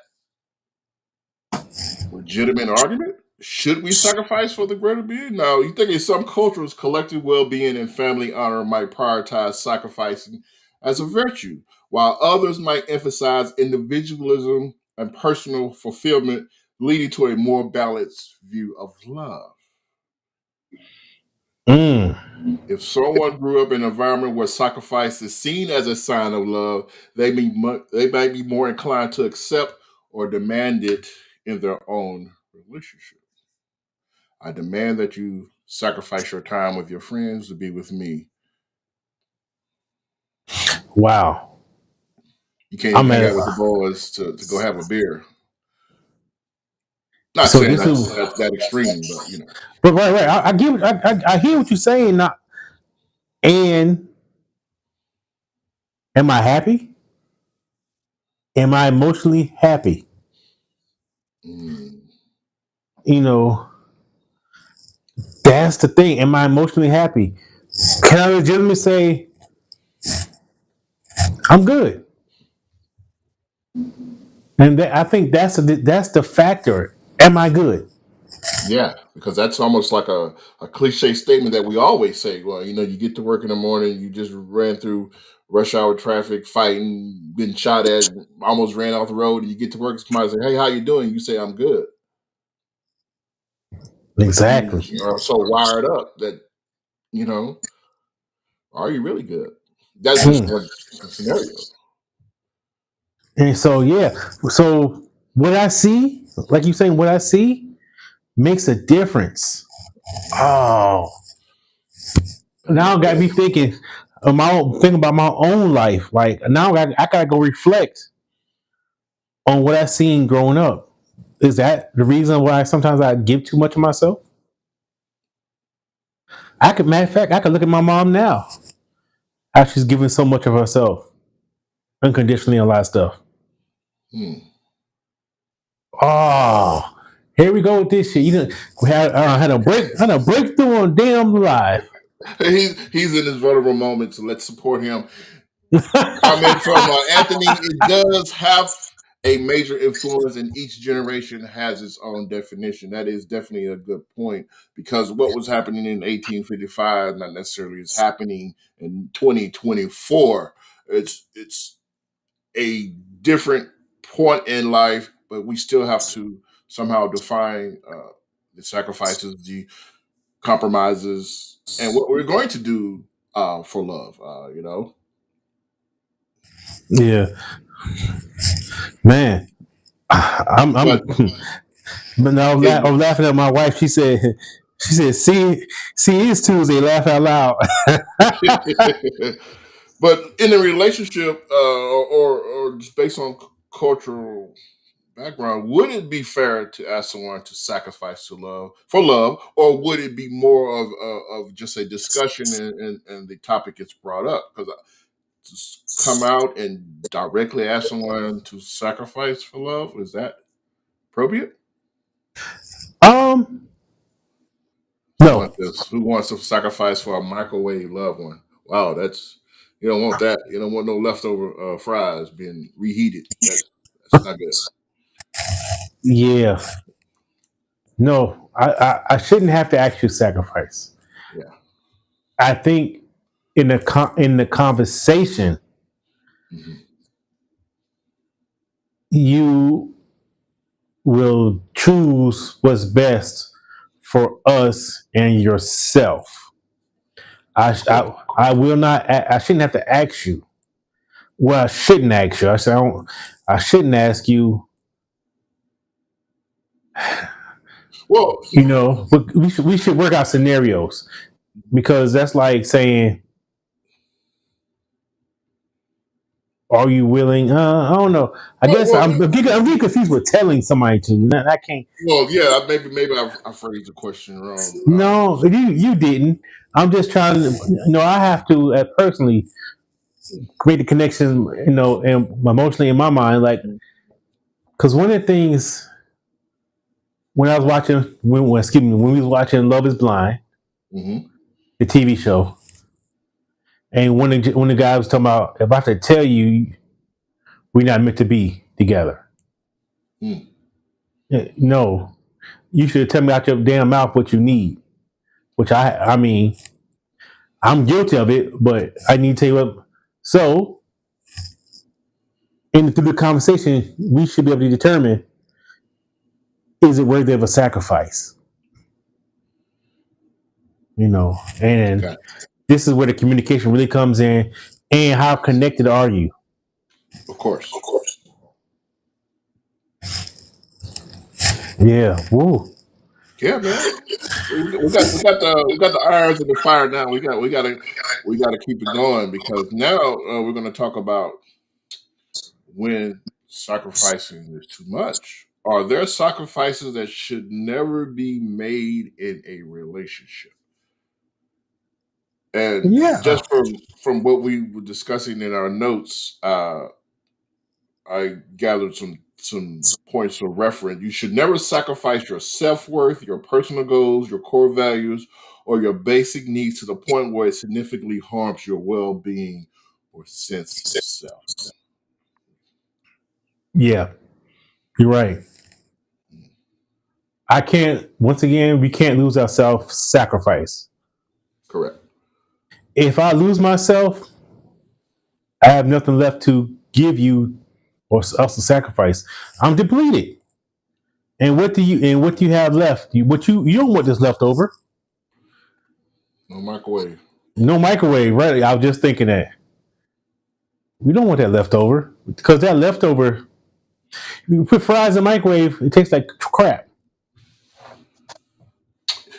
S2: legitimate argument? Should we sacrifice for the greater being? Now, you think in some cultures, collective well being and family honor might prioritize sacrificing as a virtue, while others might emphasize individualism and personal fulfillment, leading to a more balanced view of love.
S1: mm.
S2: If someone grew up in an environment where sacrifice is seen as a sign of love, they might be more inclined to accept or demand it in their own relationship. I demand that you sacrifice your time with your friends to be with me.
S1: Wow.
S2: You can't even
S1: I'm
S2: hang
S1: at
S2: out with the boys to go have a beer. Not
S1: so
S2: saying
S1: this
S2: that's
S1: is,
S2: that's that extreme, but you know.
S1: but right. I hear what you're saying. Now, and am I happy? Am I emotionally happy?
S2: Mm,
S1: You know, that's the thing. Am I emotionally happy? Can I legitimately say I'm good? And I think that's the factor. Am I good?
S2: yeah, because that's almost like a cliche statement that we always say. Well, you know, you get to work in the morning, you just ran through rush hour traffic, fighting, been shot at, almost ran off the road, and you get to work, somebody say, "Hey, how you doing?" You say, "I'm good," but you
S1: Exactly.
S2: are so wired up that you know, are you really good? That's just
S1: Hmm.
S2: one scenario.
S1: And so yeah, so what I see, like you saying, what I see makes a difference.
S2: Yeah,
S1: Oh,
S2: and
S1: now got me thinking of thinking about my own life. Like now I gotta go reflect on what I seen growing up. Is that the reason why sometimes I give too much of myself? Matter of fact, I could look at my mom now. How she's giving so much of herself unconditionally, a lot of stuff.
S2: hmm.
S1: Oh, here we go with this shit. You know, had a breakthrough on damn live.
S2: He's in his vulnerable moment, so let's support him. Comment from Anthony. It does have a major influence, and each generation has its own definition. That is definitely a good point, because what was happening in 1855 not necessarily is happening in 2024. It's a different point in life, but we still have to somehow define the sacrifices, the compromises, and what we're going to do for love.
S1: Yeah, man. I'm
S2: But
S1: but now
S2: in
S1: I'm laughing at my wife. She said, see, it's Tuesday. Laugh out loud.
S2: but in a relationship, or just based on cultural background, would it be fair to ask someone to sacrifice to love for love, or would it be more of just a discussion, and the topic gets brought up? Because to come out and directly ask someone to sacrifice for love, is that appropriate?
S1: um,
S2: Someone
S1: no.
S2: says, "Who wants to sacrifice for a microwave loved one?" Wow, that's you don't want that. You don't want no leftover fries being reheated. That's not good.
S1: Yeah, no. I shouldn't have to actually sacrifice.
S2: Yeah.
S1: I think in the conversation,
S2: Hmm.
S1: you will choose what's best for us and yourself.
S2: Correct.
S1: I will not. I shouldn't have to ask you. Well, I shouldn't ask you. I shouldn't ask you.
S2: Well,
S1: But we should work out scenarios, because that's like saying, "Are you willing?" I don't know. I
S2: well,
S1: guess
S2: well,
S1: I'm getting confused with telling somebody to. I can't.
S2: well, yeah. Maybe I phrased the question wrong.
S1: No, you didn't. I'm just trying to. I have to personally create the connection. And emotionally in my mind, like, because one of the things when I was watching, excuse me, when we was watching Love Is Blind,
S2: Mm-hmm.
S1: the TV show, and when the guy was talking about, if I have to tell you, we're not meant to be together.
S2: Mm.
S1: No, you should tell me out your damn mouth what you need. Which I mean, I'm guilty of it, but I need to tell you what. So, through the conversation, we should be able to determine, is it worthy of a sacrifice? And
S2: Okay.
S1: this is where the communication really comes in, and how connected are you?
S2: Of course.
S1: Yeah. Woo.
S2: Yeah, man. We got the irons in the fire now. We got to keep it going, because now we're going to talk about when sacrificing is too much. Are there sacrifices that should never be made in a relationship? And
S1: Yeah.
S2: just from what we were discussing in our notes, I gathered some points of reference. You should never sacrifice your self worth, your personal goals, your core values, or your basic needs to the point where it significantly harms your well being or sense of self.
S1: Yeah. You're right. I can't. Once again, we can't lose our self sacrifice.
S2: Correct.
S1: If I lose myself, I have nothing left to give you or else to sacrifice. I'm depleted. And what do you have left? You don't want this left over.
S2: No microwave.
S1: No microwave, right? I was just thinking that. We don't want that leftover, because that leftover, you put fries in the microwave, it tastes like crap.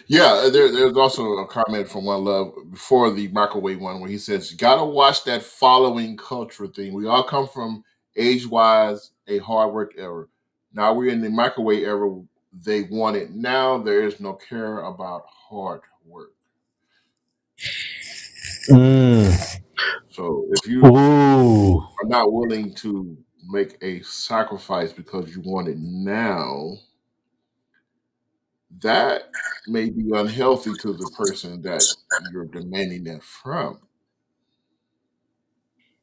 S2: Yeah, there's also a comment from One Love before the microwave one, where he says, "You gotta watch that following culture thing. We all come from age wise a hard work era. Now we're in the microwave era. They want it now. There is no care about hard work.
S1: Mm.
S2: So if you
S1: Ooh.
S2: are not willing to make a sacrifice because you want it now, that may be unhealthy to the person that you're demanding that from,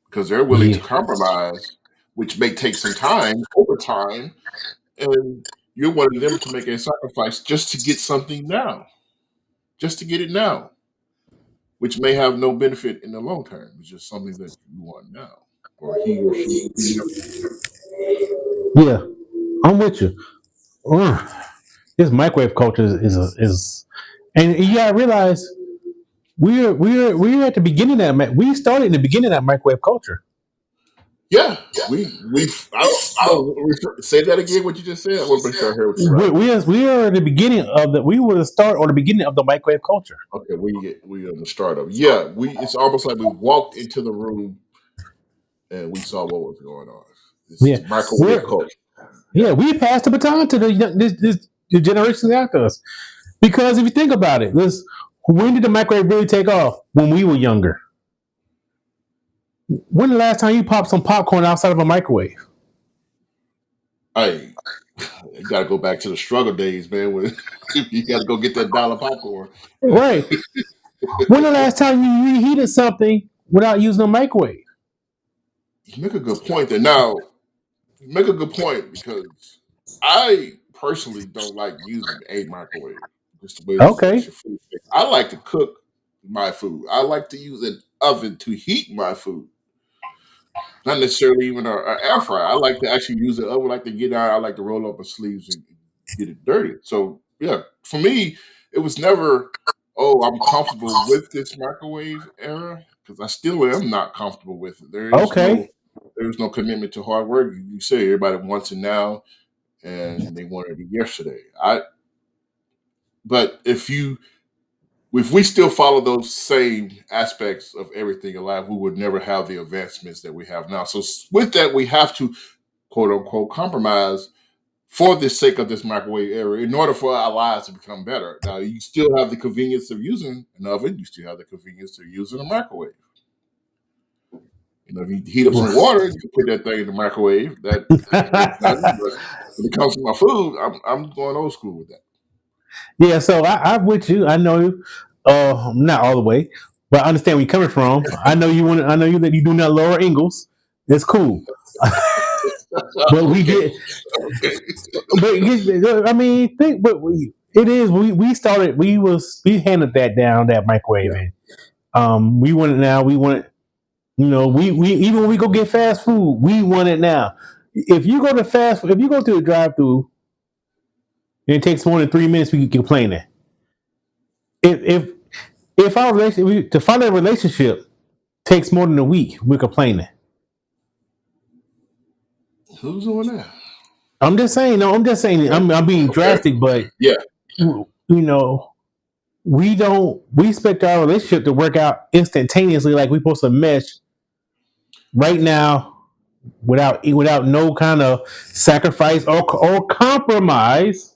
S2: because they're willing to
S1: Yeah.
S2: compromise. which may take some time over time, and you're wanting them to make a sacrifice just to get something now, just to get it now, which may have no benefit in the long term. It's just something that you want now, or he or she.
S1: Yeah, I'm with you. This microwave culture is and you gotta realize we're at the beginning of that. We started in the beginning of that microwave culture.
S2: Yeah, we've. No, say that again. What you just said. I want to make sure I heard what you right.
S1: We are at the beginning of the. We were the start or the beginning of the microwave culture.
S2: Okay, we on the startup. Yeah, we. It's almost like we walked into the room and we saw what was going on. It's
S1: Yeah,
S2: the microwave
S1: we're
S2: culture.
S1: yeah
S2: Yeah.
S1: we passed the baton to the generations after us. Because if you think about it, when did the microwave really take off? When we were younger. When the last time you popped some popcorn outside of a microwave?
S2: Hey, you got to go back to the struggle days, man. When you got to go get that dollar popcorn.
S1: Right. When the last time you reheated something without using a microwave?
S2: You make a good point there. Now, you make a good point because I personally don't like using a microwave. Just the way this makes
S1: Okay.
S2: your food. I like to cook my food. I like to use an oven to heat my food. Not necessarily even an air fryer. I like to actually use it. I would like to get out. I like to roll up my sleeves and get it dirty. So yeah, for me, it was never, oh, I'm comfortable with this microwave era because I still am not comfortable with it.
S1: Okay.
S2: There is no commitment to hard work. You say everybody wants it now, and they wanted it yesterday. But if we still follow those same aspects of everything in life, we would never have the advancements that we have now. So with that, we have to quote unquote compromise for the sake of this microwave era in order for our lives to become better. Now you still have the convenience of using an oven, you still have the convenience of using a microwave. You know, if you heat up some water, you can put that thing in the microwave. That makes sense. But when it comes to my food, I'm going old school with that.
S1: Yeah, so I'm with you. I know you, not all the way, but I understand where you're coming from. I know you want. I know you that you do not lower Ingles. It's cool, but we
S2: Okay,
S1: get.
S2: okay.
S1: But I mean, think. But it is. We started. We handed that down that microwave,
S2: Yeah,
S1: and we want it now. We want it. You know, we even when we go get fast food, we want it now. If you go to if you go to a drive-through and it takes more than 3 minutes, we can complain that. If if our relationship to find a relationship takes more than a week, we're complaining.
S2: who's doing that?
S1: I'm just saying. No, I'm just saying.
S2: Okay,
S1: I'm being
S2: okay.
S1: drastic, but
S2: Yeah,
S1: we don't. We expect our relationship to work out instantaneously, like we're supposed to mesh right now, without no kind of sacrifice or compromise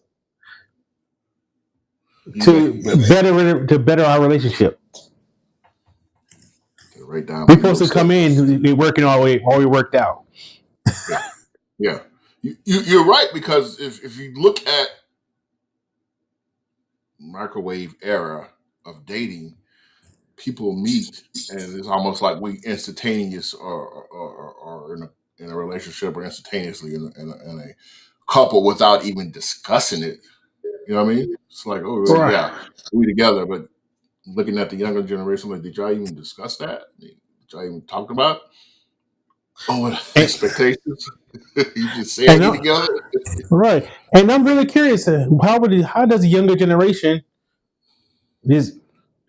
S1: to
S2: you
S1: better our relationship.
S2: better write down
S1: We're
S2: one of
S1: supposed to
S2: those
S1: come
S2: steps.
S1: in working already worked out.
S2: Yeah, yeah. You're right because if you look at microwave era of dating, people meet and it's almost like we instantaneous or in a relationship or instantaneously in a couple without even discussing it. You know what I mean? It's like, oh well,
S1: Right.
S2: yeah, we together, but looking at the younger generation, like, did y'all even discuss that? Did y'all even talk about? Oh, what
S1: And,
S2: expectations? You just
S1: and
S2: saying you together?
S1: right. And I'm really curious. How does the younger generation is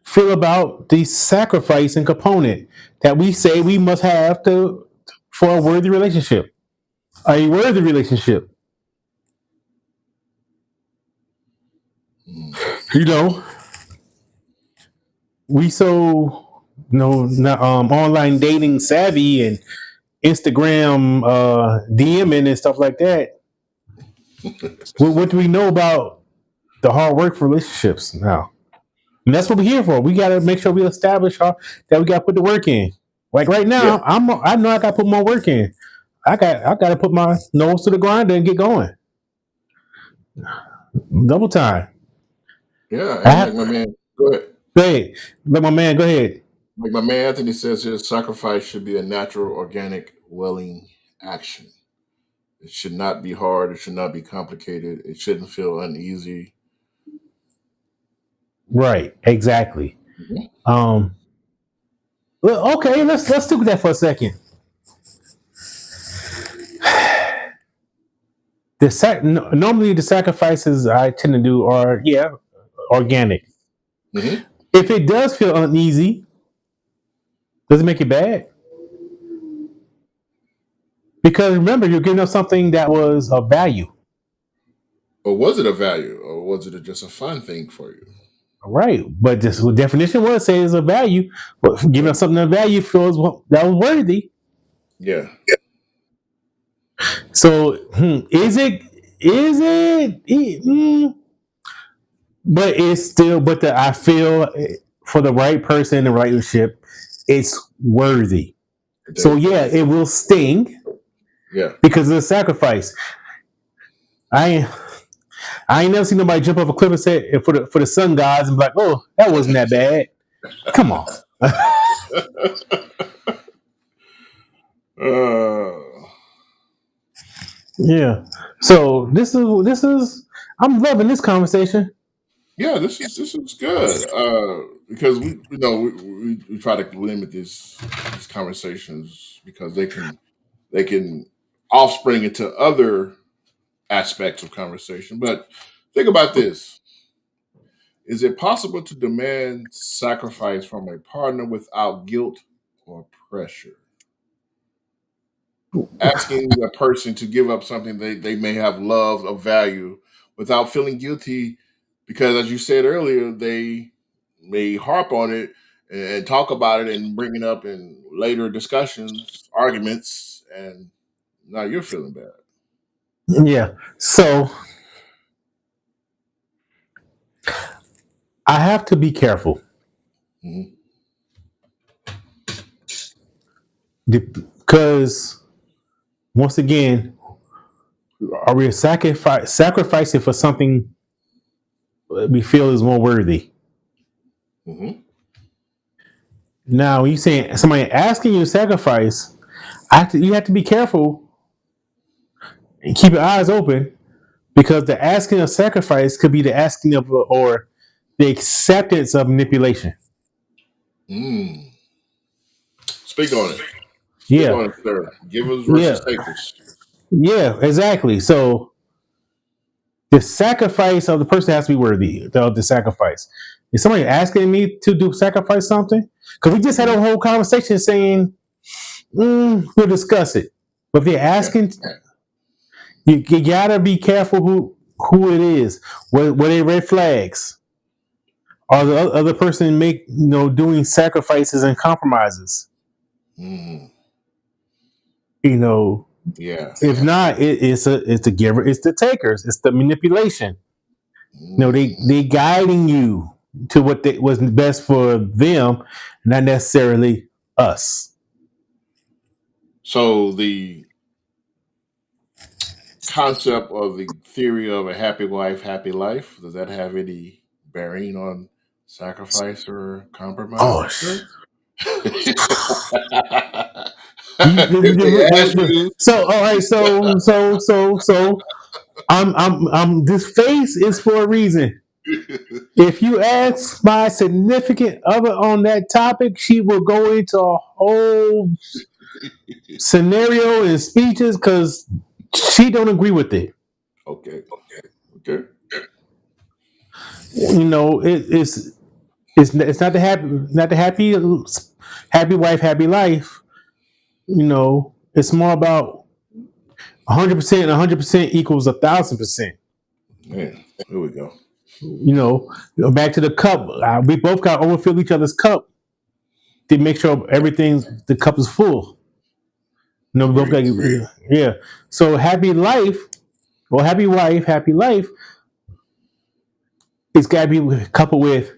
S1: feel about the sacrifice and component that we say we must have to for a worthy relationship? A worthy relationship.
S2: Hmm.
S1: You know, we so not, online dating savvy and Instagram DMing and stuff like that. What do we know about the hard work for relationships now? And that's what we're here for. We got to make sure we establish that we got to put the work in. Like right
S2: Yeah,
S1: now, I know I got to put more work in. I got to put my nose to the grinder and get going. Double time.
S2: yeah,
S1: I
S2: and like
S1: have,
S2: my man, go ahead.
S1: go ahead. Let my man go ahead.
S2: Like my man Anthony says here, sacrifice should be a natural, organic, willing action. It should not be hard. It should not be complicated. It shouldn't feel uneasy.
S1: Right. Exactly.
S2: Mhm.
S1: Um. Well, okay. Let's do that for a second. Normally the sacrifices I tend to do are organic.
S2: Mhm.
S1: If it does feel uneasy, does it make it bad? Because remember, you're giving up something that was of value.
S2: Or was it a value, or was it just a fun thing for you?
S1: Right. But this definition was say is a value. But giving
S2: Yeah.
S1: up something of value feels that was worthy.
S2: Yeah.
S1: So is it? Is it? But it's still. But I feel for the right person in the right relationship, it's worthy.
S2: There
S1: So
S2: you go.
S1: yeah, it will sting
S2: Yeah.
S1: because of the sacrifice. I I ain't never seen nobody jump off a cliff and say for the sun gods and be like, oh, that wasn't that bad. Come on.
S2: uh,
S1: Yeah. So this is I'm loving this conversation.
S2: yeah, this is good because we try to limit these conversations because they can offspring into other aspects of conversation. But think about this: is it possible to demand sacrifice from a partner without guilt or pressure? Asking a person to give up something they may have loved or value without feeling guilty because as you said earlier they may harp on it and talk about it and bring it up in later discussions arguments and now you're feeling bad.
S1: Yeah. So I have to be careful
S2: Hmm.
S1: because once again, are we sacrificing for something we feel is more worthy?
S2: Hmm.
S1: Now, you saying somebody asking you to sacrifice, you have to be careful and keep your eyes open because the asking of sacrifice could be the asking of or the acceptance of manipulation.
S2: Mm. Speak on it. Speak
S1: Yeah,
S2: on it, sir. Givers
S1: yeah,
S2: versus takers.
S1: yeah, exactly. So the sacrifice of the person has to be worthy of the sacrifice. Is somebody asking me to do sacrifice something? Because we just had
S2: Mm.
S1: a whole conversation saying we'll discuss it. But if they're
S2: Yeah.
S1: asking, you gotta be careful who it is. Were they red flags? Are the other person doing sacrifices and compromises?
S2: Mm.
S1: You know,
S2: Yeah.
S1: if not, it's the giver, it's the takers, it's the manipulation.
S2: Mm.
S1: They guiding you to was best for them, not necessarily us.
S2: So the concept of the theory of a happy wife, happy life, does that have any bearing on sacrifice or
S1: Oh,
S2: compromise, sir? If they ask you,
S1: so all right, so I'm this face is for a reason. If you ask my significant other on that topic, she will go into a whole scenario and speeches because she don't agree with it.
S2: okay, okay,
S1: It's not the happy wife happy life. It's more about 100% and 100% equals 1,000%.
S2: man, here we go.
S1: Back to the cup. We both got to overfill each other's cup to make sure the cup is full. We both got
S2: Agreed.
S1: yeah. So happy life or happy wife, happy life. It's got to be coupled with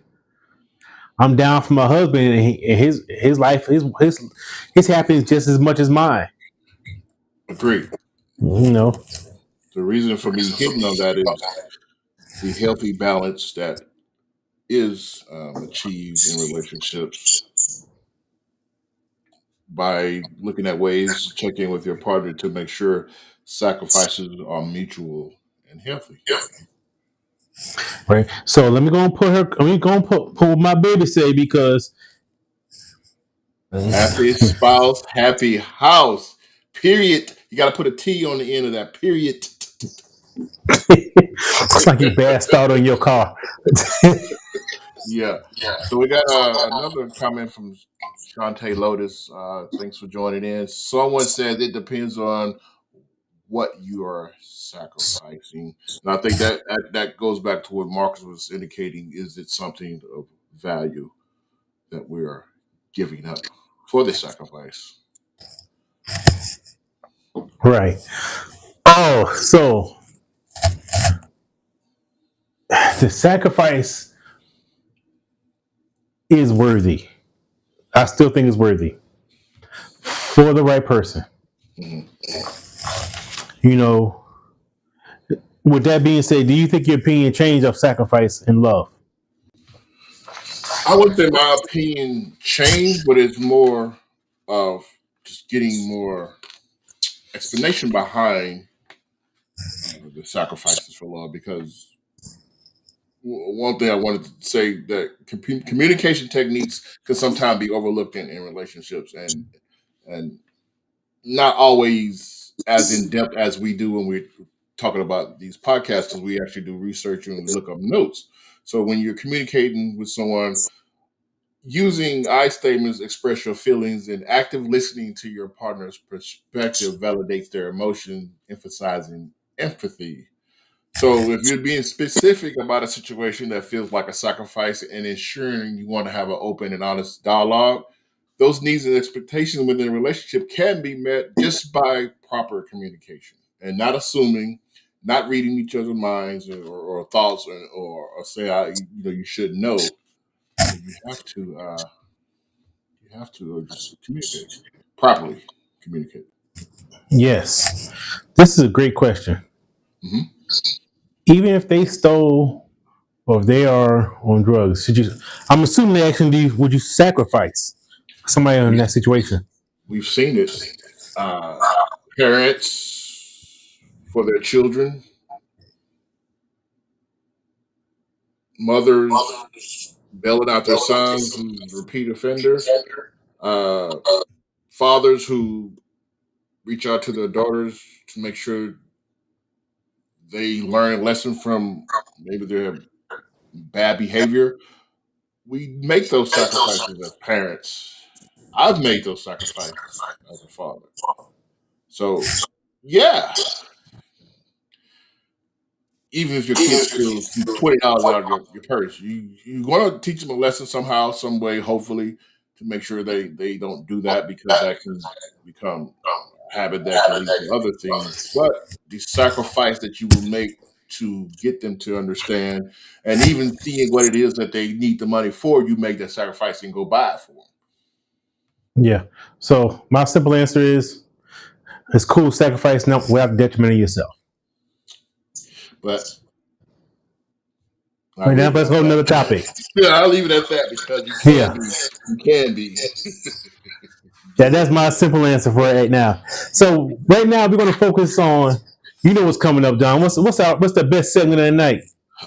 S1: I'm down for my husband and his life, his happiness just as much as mine.
S2: Agreed.
S1: You know,
S2: The reason for me hitting on that is the healthy balance that is achieved in relationships by looking at ways to check in with your partner to make sure sacrifices are mutual and healthy.
S1: Right. So let me go and put her. Let me go and put what my baby say because
S2: Happy spouse, happy house. Period. You got to put a T on the end of that. Period.
S1: it's like you passed out on your car.
S2: Yeah. So we got another comment from Shantae Lotus. Thanks for joining in. Someone says it depends on what you are sacrificing, and I think that goes back to what Marcus was indicating. Is it something of value that we are giving up for the sacrifice?
S1: Right. Oh, so the sacrifice is worthy. I still think it's worthy for the right person.
S2: Mhm.
S1: You know, with that being said, do you think your opinion changed of sacrifice and love?
S2: I would say my opinion changed, but it's more of just getting more explanation behind the sacrifices for love. Because one thing I wanted to say that communication techniques can sometimes be overlooked in relationships, and not always as in depth as we do when we're talking about these podcasts, because we actually do research and we look up notes. So when you're communicating with someone, using I statements express your feelings, and active listening to your partner's perspective validates their emotion, emphasizing empathy. So if you're being specific about a situation that feels like a sacrifice and ensuring you want to have an open and honest dialogue, those needs and expectations within a relationship can be met just by proper communication and not assuming, not reading each other's minds or thoughts, or say you should know. You have to just communicate properly. Communicate.
S1: Yes. This is a great question.
S2: Hmm.
S1: Even if they stole or if they are on drugs, should you? I'm assuming they actually would you sacrifice somebody in
S2: We
S1: that situation?
S2: we've seen it. Uh, Parents for their children, mothers bailing out their sons who's repeat offender, uh, fathers who reach out to their daughters to make sure they learn a lesson from maybe their bad behavior. We make those sacrifices as parents. I've made those sacrifices as a father. So, yeah, even if your kid steals $20 out of your purse, you want to teach them a lesson somehow, some way, hopefully, to make sure they don't do that, because that can become a habit that can lead to other things. But the sacrifice that you will make to get them to understand, and even seeing what it is that they need the money for, you make that sacrifice and go buy it for them.
S1: Yeah. So my simple answer is it's cool sacrifice now without detrimenting yourself.
S2: But I'll
S1: Right now,
S2: leave it
S1: let's
S2: at
S1: go to another
S2: that.
S1: topic.
S2: Yeah, I'll leave it at that because
S1: Yeah.
S2: you can be
S1: That's
S2: guilty.
S1: my simple answer for it right now. So right now we're going to focus on, you know what's coming up, Don. What's the best segment of the night?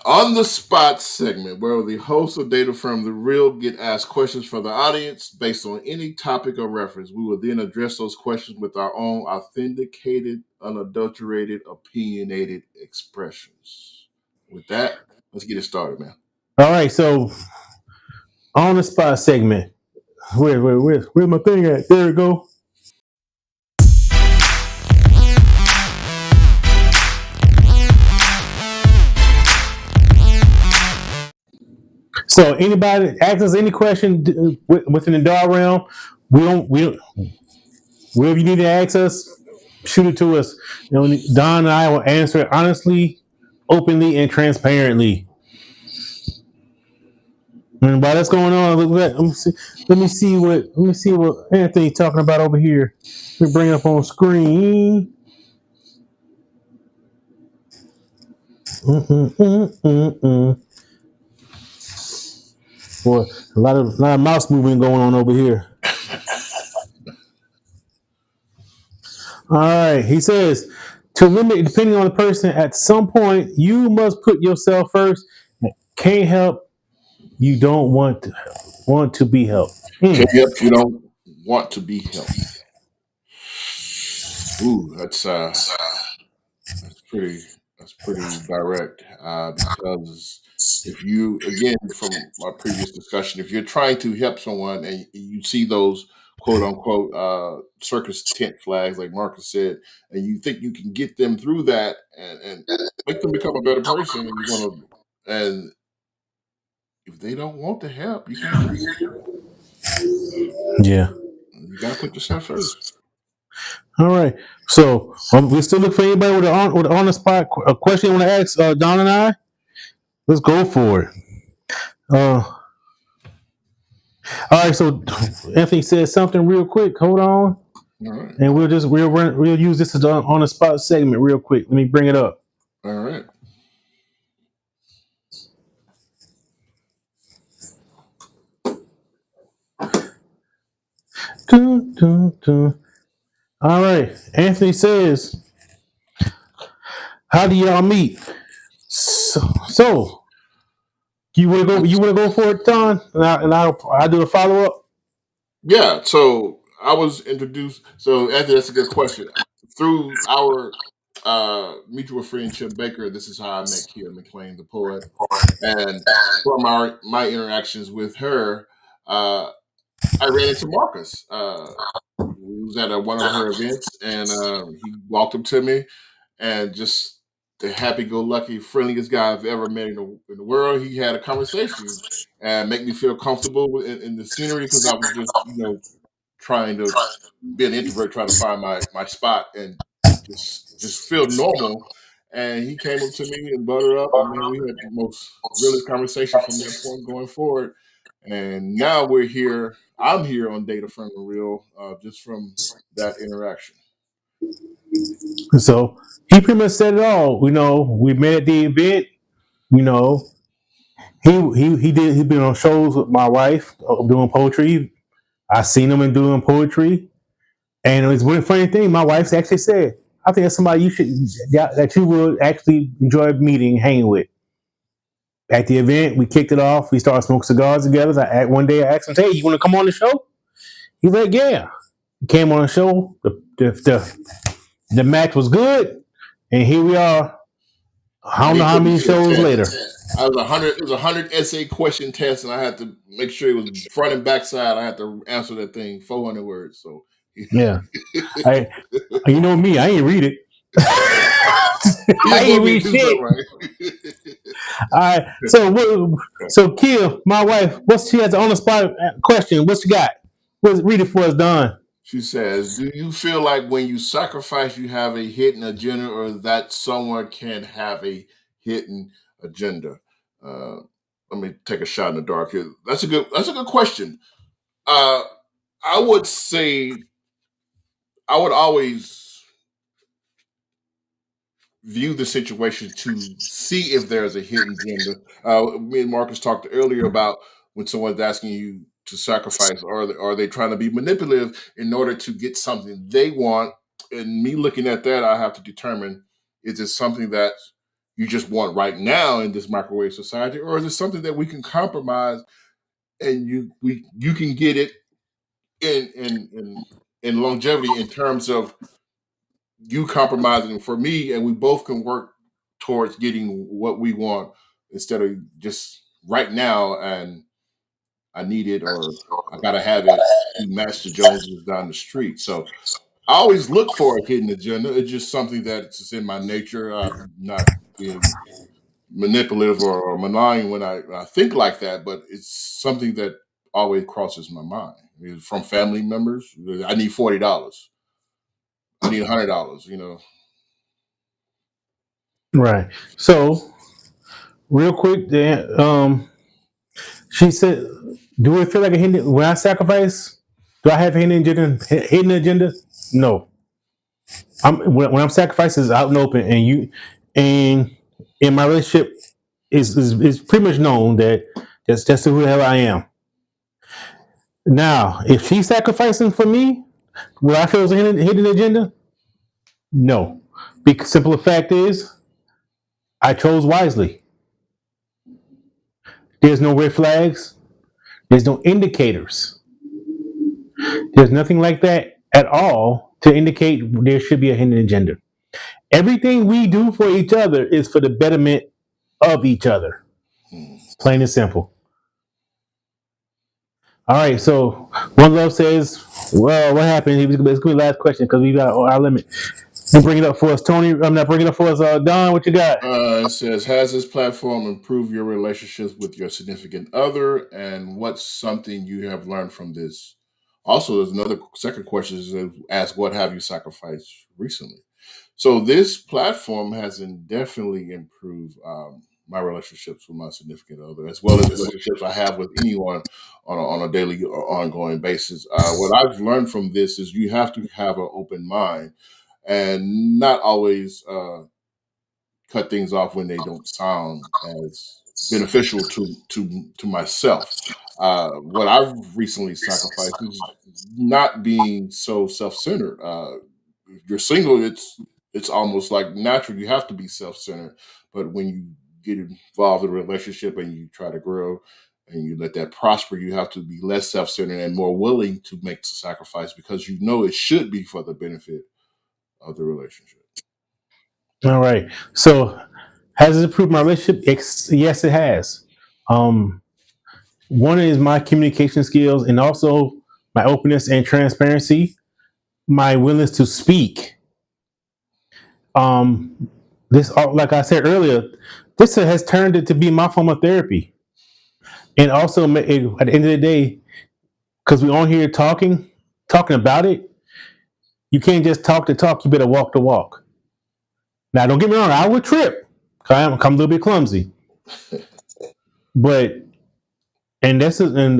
S2: On the spot segment, where the host of Data from the Real get asked questions from the audience based on any topic or reference. We will then address those questions with our own authenticated, unadulterated, opinionated expressions. With that, let's get it started, man.
S1: All right. So on the spot segment. Where's my thing at? There we go. So anybody ask us any question within the DAR realm, we don't whatever you need to ask us, shoot it to us. You know, Don and I will answer it honestly, openly, and transparently. And while that's going on, let me see what Anthony's talking about over here. Let me bring it up on screen. Mm-mm-mm-mm-mm. Boy, a lot of mouse movement going on over here. All right. He says to limit, depending on the person, at some point you must put yourself first. Can't help you don't want to be helped.
S2: Can't
S1: Mm.
S2: help if you don't want to be helped. Ooh, that's pretty that's pretty direct. Because if you again from our previous discussion, if you're trying to help someone and you see those quote unquote circus tent flags, like Marcus said, and you think you can get them through that and make them become a better person, and you want to, and if they don't want to help, you can't help them.
S1: Yeah.
S2: You got to put yourself first.
S1: All right. So we still look for anybody with an on the spot a question you want to ask Don and I. Let's go for it. All right. So Anthony said something real quick. Hold on,
S2: All right,
S1: and we'll use this as an on the spot segment real quick. Let me bring it up.
S2: all right.
S1: Dun, dun, dun. All right. Anthony says, "How do y'all meet?" So you want to go? You want to go for it, Don? And I do a follow up.
S2: Yeah, so I was introduced. So Anthony, that's a good question. Through our mutual friend Chip Baker, this is how I met Kia McLean, the poet, and from our my interactions with her, uh, I ran into Marcus. We was at one of her events, and he walked up to me, and just the happy-go-lucky, friendliest guy I've ever met in the world. He had a conversation and make me feel comfortable in the scenery because I was just trying to be an introvert, trying to find my spot and just feel normal. And he came up to me and buttered up, and man, we had the most realest conversation from that point going forward. And now we're here. I'm here on Data Friendly Real, just from that interaction.
S1: So he pretty much said it all. We met at the event. You know, he been on shows with my wife doing poetry. I seen him in doing poetry, and it was one funny thing. My wife actually said, "I think that's somebody that you would actually enjoy meeting, hanging with." At the event, we kicked it off. We started smoking cigars together. One day I asked him, "Hey, you want to come on the show?" He's like, "Yeah." He came on the show. The match was good, and here we are. I
S2: And
S1: don't
S2: he
S1: know how
S2: put me
S1: many
S2: to a
S1: shows
S2: test.
S1: later.
S2: I was 100. It was 100 essay question test, and I had to make sure it was front and back side. I had to answer that thing 400 words. So
S1: Yeah, I you know me, I ain't read it.
S2: he
S1: I
S2: just
S1: ain't
S2: wanted me
S1: read
S2: to do
S1: shit.
S2: something right.
S1: All right, so Kia, my wife, she has an on the spot question. What you got? Read it for us, Don.
S2: She says, "Do you feel like when you sacrifice, you have a hidden agenda, or that someone can have a hidden agenda?" Uh, Let me take a shot in the dark here. That's a good question. Uh, I would say I would always view the situation to see if there's a hidden agenda. Me and Marcus talked earlier about when someone's asking you to sacrifice, are they trying to be manipulative in order to get something they want? And me looking at that, I have to determine, is it something that you just want right now in this microwave society, or is it something that we can compromise and you can get it in longevity in terms of you compromising for me, and we both can work towards getting what we want instead of just right now and I need it or I gotta have it to match the Joneses down the street. So I always look for a hidden agenda. It's just something that's just in my nature. I'm not being manipulative or malign when I think like that, but it's something that always crosses my mind. From family members, I need $40. I need $100.
S1: Right. So real quick, she said, "Do it feel like a hidden when I sacrifice? Do I have a hidden agenda? Hidden agenda? No. When I'm sacrificing, it's out and open, and in my relationship, is pretty much known that that's who the hell I am. Now, if she's sacrificing for me, will I feel it's a hidden agenda? No. Because simple fact is, I chose wisely. There's no red flags. There's no indicators. There's nothing like that at all to indicate there should be a hidden agenda. Everything we do for each other is for the betterment of each other.
S2: Hmm.
S1: Plain and simple. All right. So One Love says, "Well, what happened?" It's gonna be the last question because we got our limit. You bring it up for us, Tony. I'm not bringing it up for us, Don. What you got?
S2: It says, has this platform improved your relationships with your significant other? And what's something you have learned from this? Also, there's another second question is ask, what have you sacrificed recently? So this platform has definitely improved my relationships with my significant other, as well as relationships I have with anyone on a daily or ongoing basis. What I've learned from this is you have to have an open mind and not always cut things off when they don't sound as beneficial to myself. What I've recently sacrificed is not being so self-centered. If you're single, it's almost like natural. You have to be self-centered, but when you get involved in a relationship and you try to grow and you let that prosper, you have to be less self-centered and more willing to make the sacrifice because you know it should be for the benefit of the relationship.
S1: All right. So has it improved my relationship? Yes, it has. Um, One is my communication skills and also my openness and transparency, my willingness to speak. Um, this, like I said earlier, this has turned it to be my form of therapy. And also, at the end of the day, because we're on here talking about it, you can't just talk the talk. You better walk the walk. Now, don't get me wrong. I would trip. I'm a little bit clumsy, but and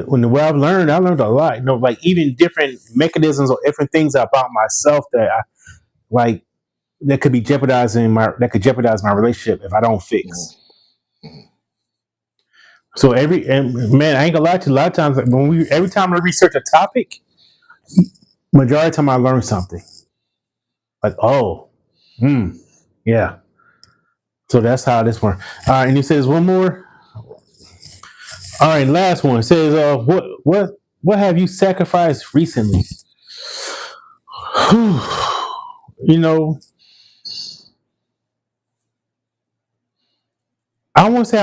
S1: when the way I learned a lot. You know, like even different mechanisms or different things about myself that I like that could jeopardize my relationship if I don't
S2: Mhm,
S1: fix.
S2: mhm.
S1: So man, I ain't gonna lie to you. A lot of times, like, every time I research a topic, majority of the time I learn something. Like, oh, hmm, yeah. So that's how this works. All right, and he says one more. All right, last one. It says, what have you sacrificed recently? You know, I won't say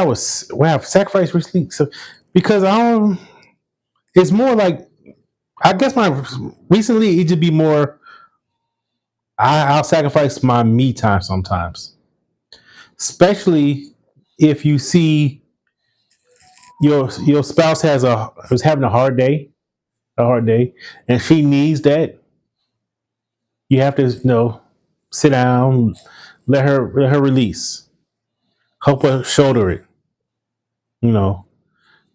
S1: I've sacrificed recently, so because I don't. It's more like I guess my recently it should be more. I'll sacrifice my me time sometimes, especially if you see your spouse was having a hard day, and she needs that. You have to sit down, let her release, help her shoulder it. You know,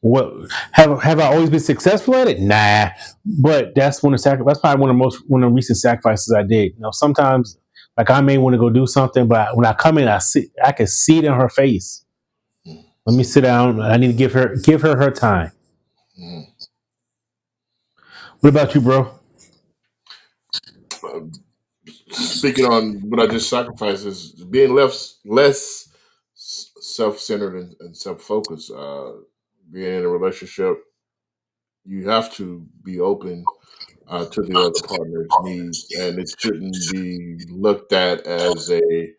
S1: what have I always been successful at it? Nah, but that's probably one of the recent sacrifices I did. Sometimes like I may want to go do something, but when I come in, I can see it in her face.
S2: Mhm,
S1: Let me sit down. I need to give her time.
S2: mhm.
S1: What about you, bro?
S2: Uh, Speaking on what I just sacrificed is being less self-centered and self-focused. Being in a relationship, you have to be open to the other partner's needs, and it shouldn't be looked at as a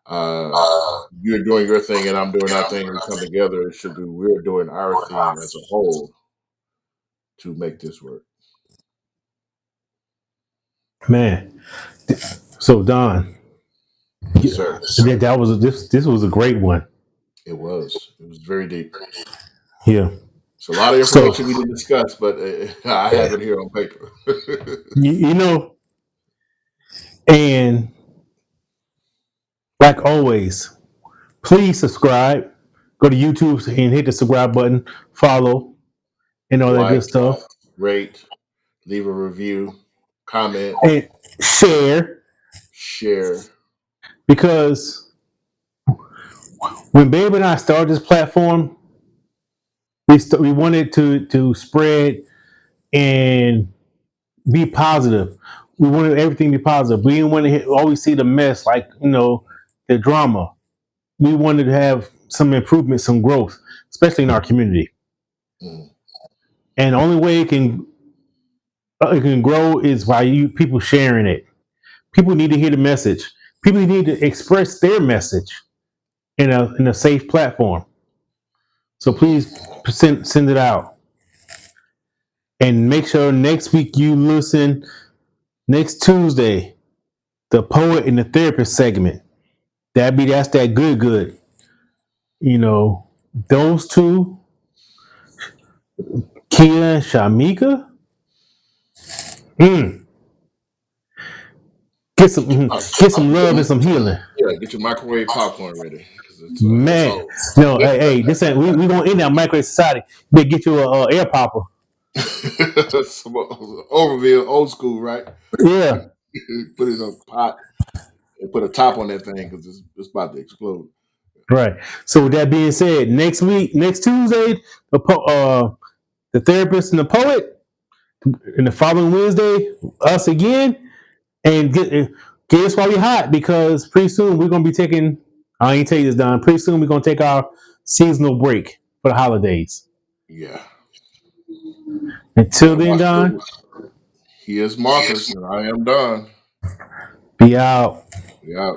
S2: uh, you're doing your thing and I'm doing our thing. We come together. It should be we're doing our thing as a whole to make this work.
S1: Man, so Don,
S2: Yes,
S1: yeah,
S2: sir.
S1: that was this was a great one.
S2: It was. It was very deep.
S1: Yeah.
S2: It's a lot of
S1: So
S2: information we didn't discuss, but I have it here on paper.
S1: you know, and like always, please subscribe. Go to YouTube and hit the subscribe button, follow, and all that good
S2: Like,
S1: stuff.
S2: rate, leave a review, comment,
S1: And share
S2: share.
S1: because when Babe and I started this platform, we wanted to spread and be positive. We wanted everything to be positive. We didn't want to always see the mess, like the drama. We wanted to have some improvement, some growth, especially in our community.
S2: Mm.
S1: And the only way it can grow is by you people sharing it. People need to hear the message. People need to express their message in a safe platform. So please send it out and make sure next week you listen. Next Tuesday, the poet and the therapist segment. That's that good. You know, those two, Kia and Shamika. Mm, get some
S2: Get your,
S1: get some love and some healing.
S2: yeah, get your microwave popcorn ready because it's
S1: Man,
S2: on.
S1: no, hey, this ain't we gonna end that microwave society. Better get you a air popper.
S2: Some Overville, old school, right?
S1: Yeah,
S2: Put it in a pot and put a top on that thing because it's about to explode.
S1: right. So with that being said, next Tuesday, the therapist and the poet, and the following Wednesday, us again, and get us while we hot because pretty soon we're gonna be taking. I ain't tell you this, Don. Pretty soon we're gonna take our seasonal break for the holidays.
S2: Yeah.
S1: Until
S2: Yeah,
S1: then,
S2: watch
S1: Don,
S2: those. He is Marcus, and I am Don.
S1: be out.
S2: Yeah.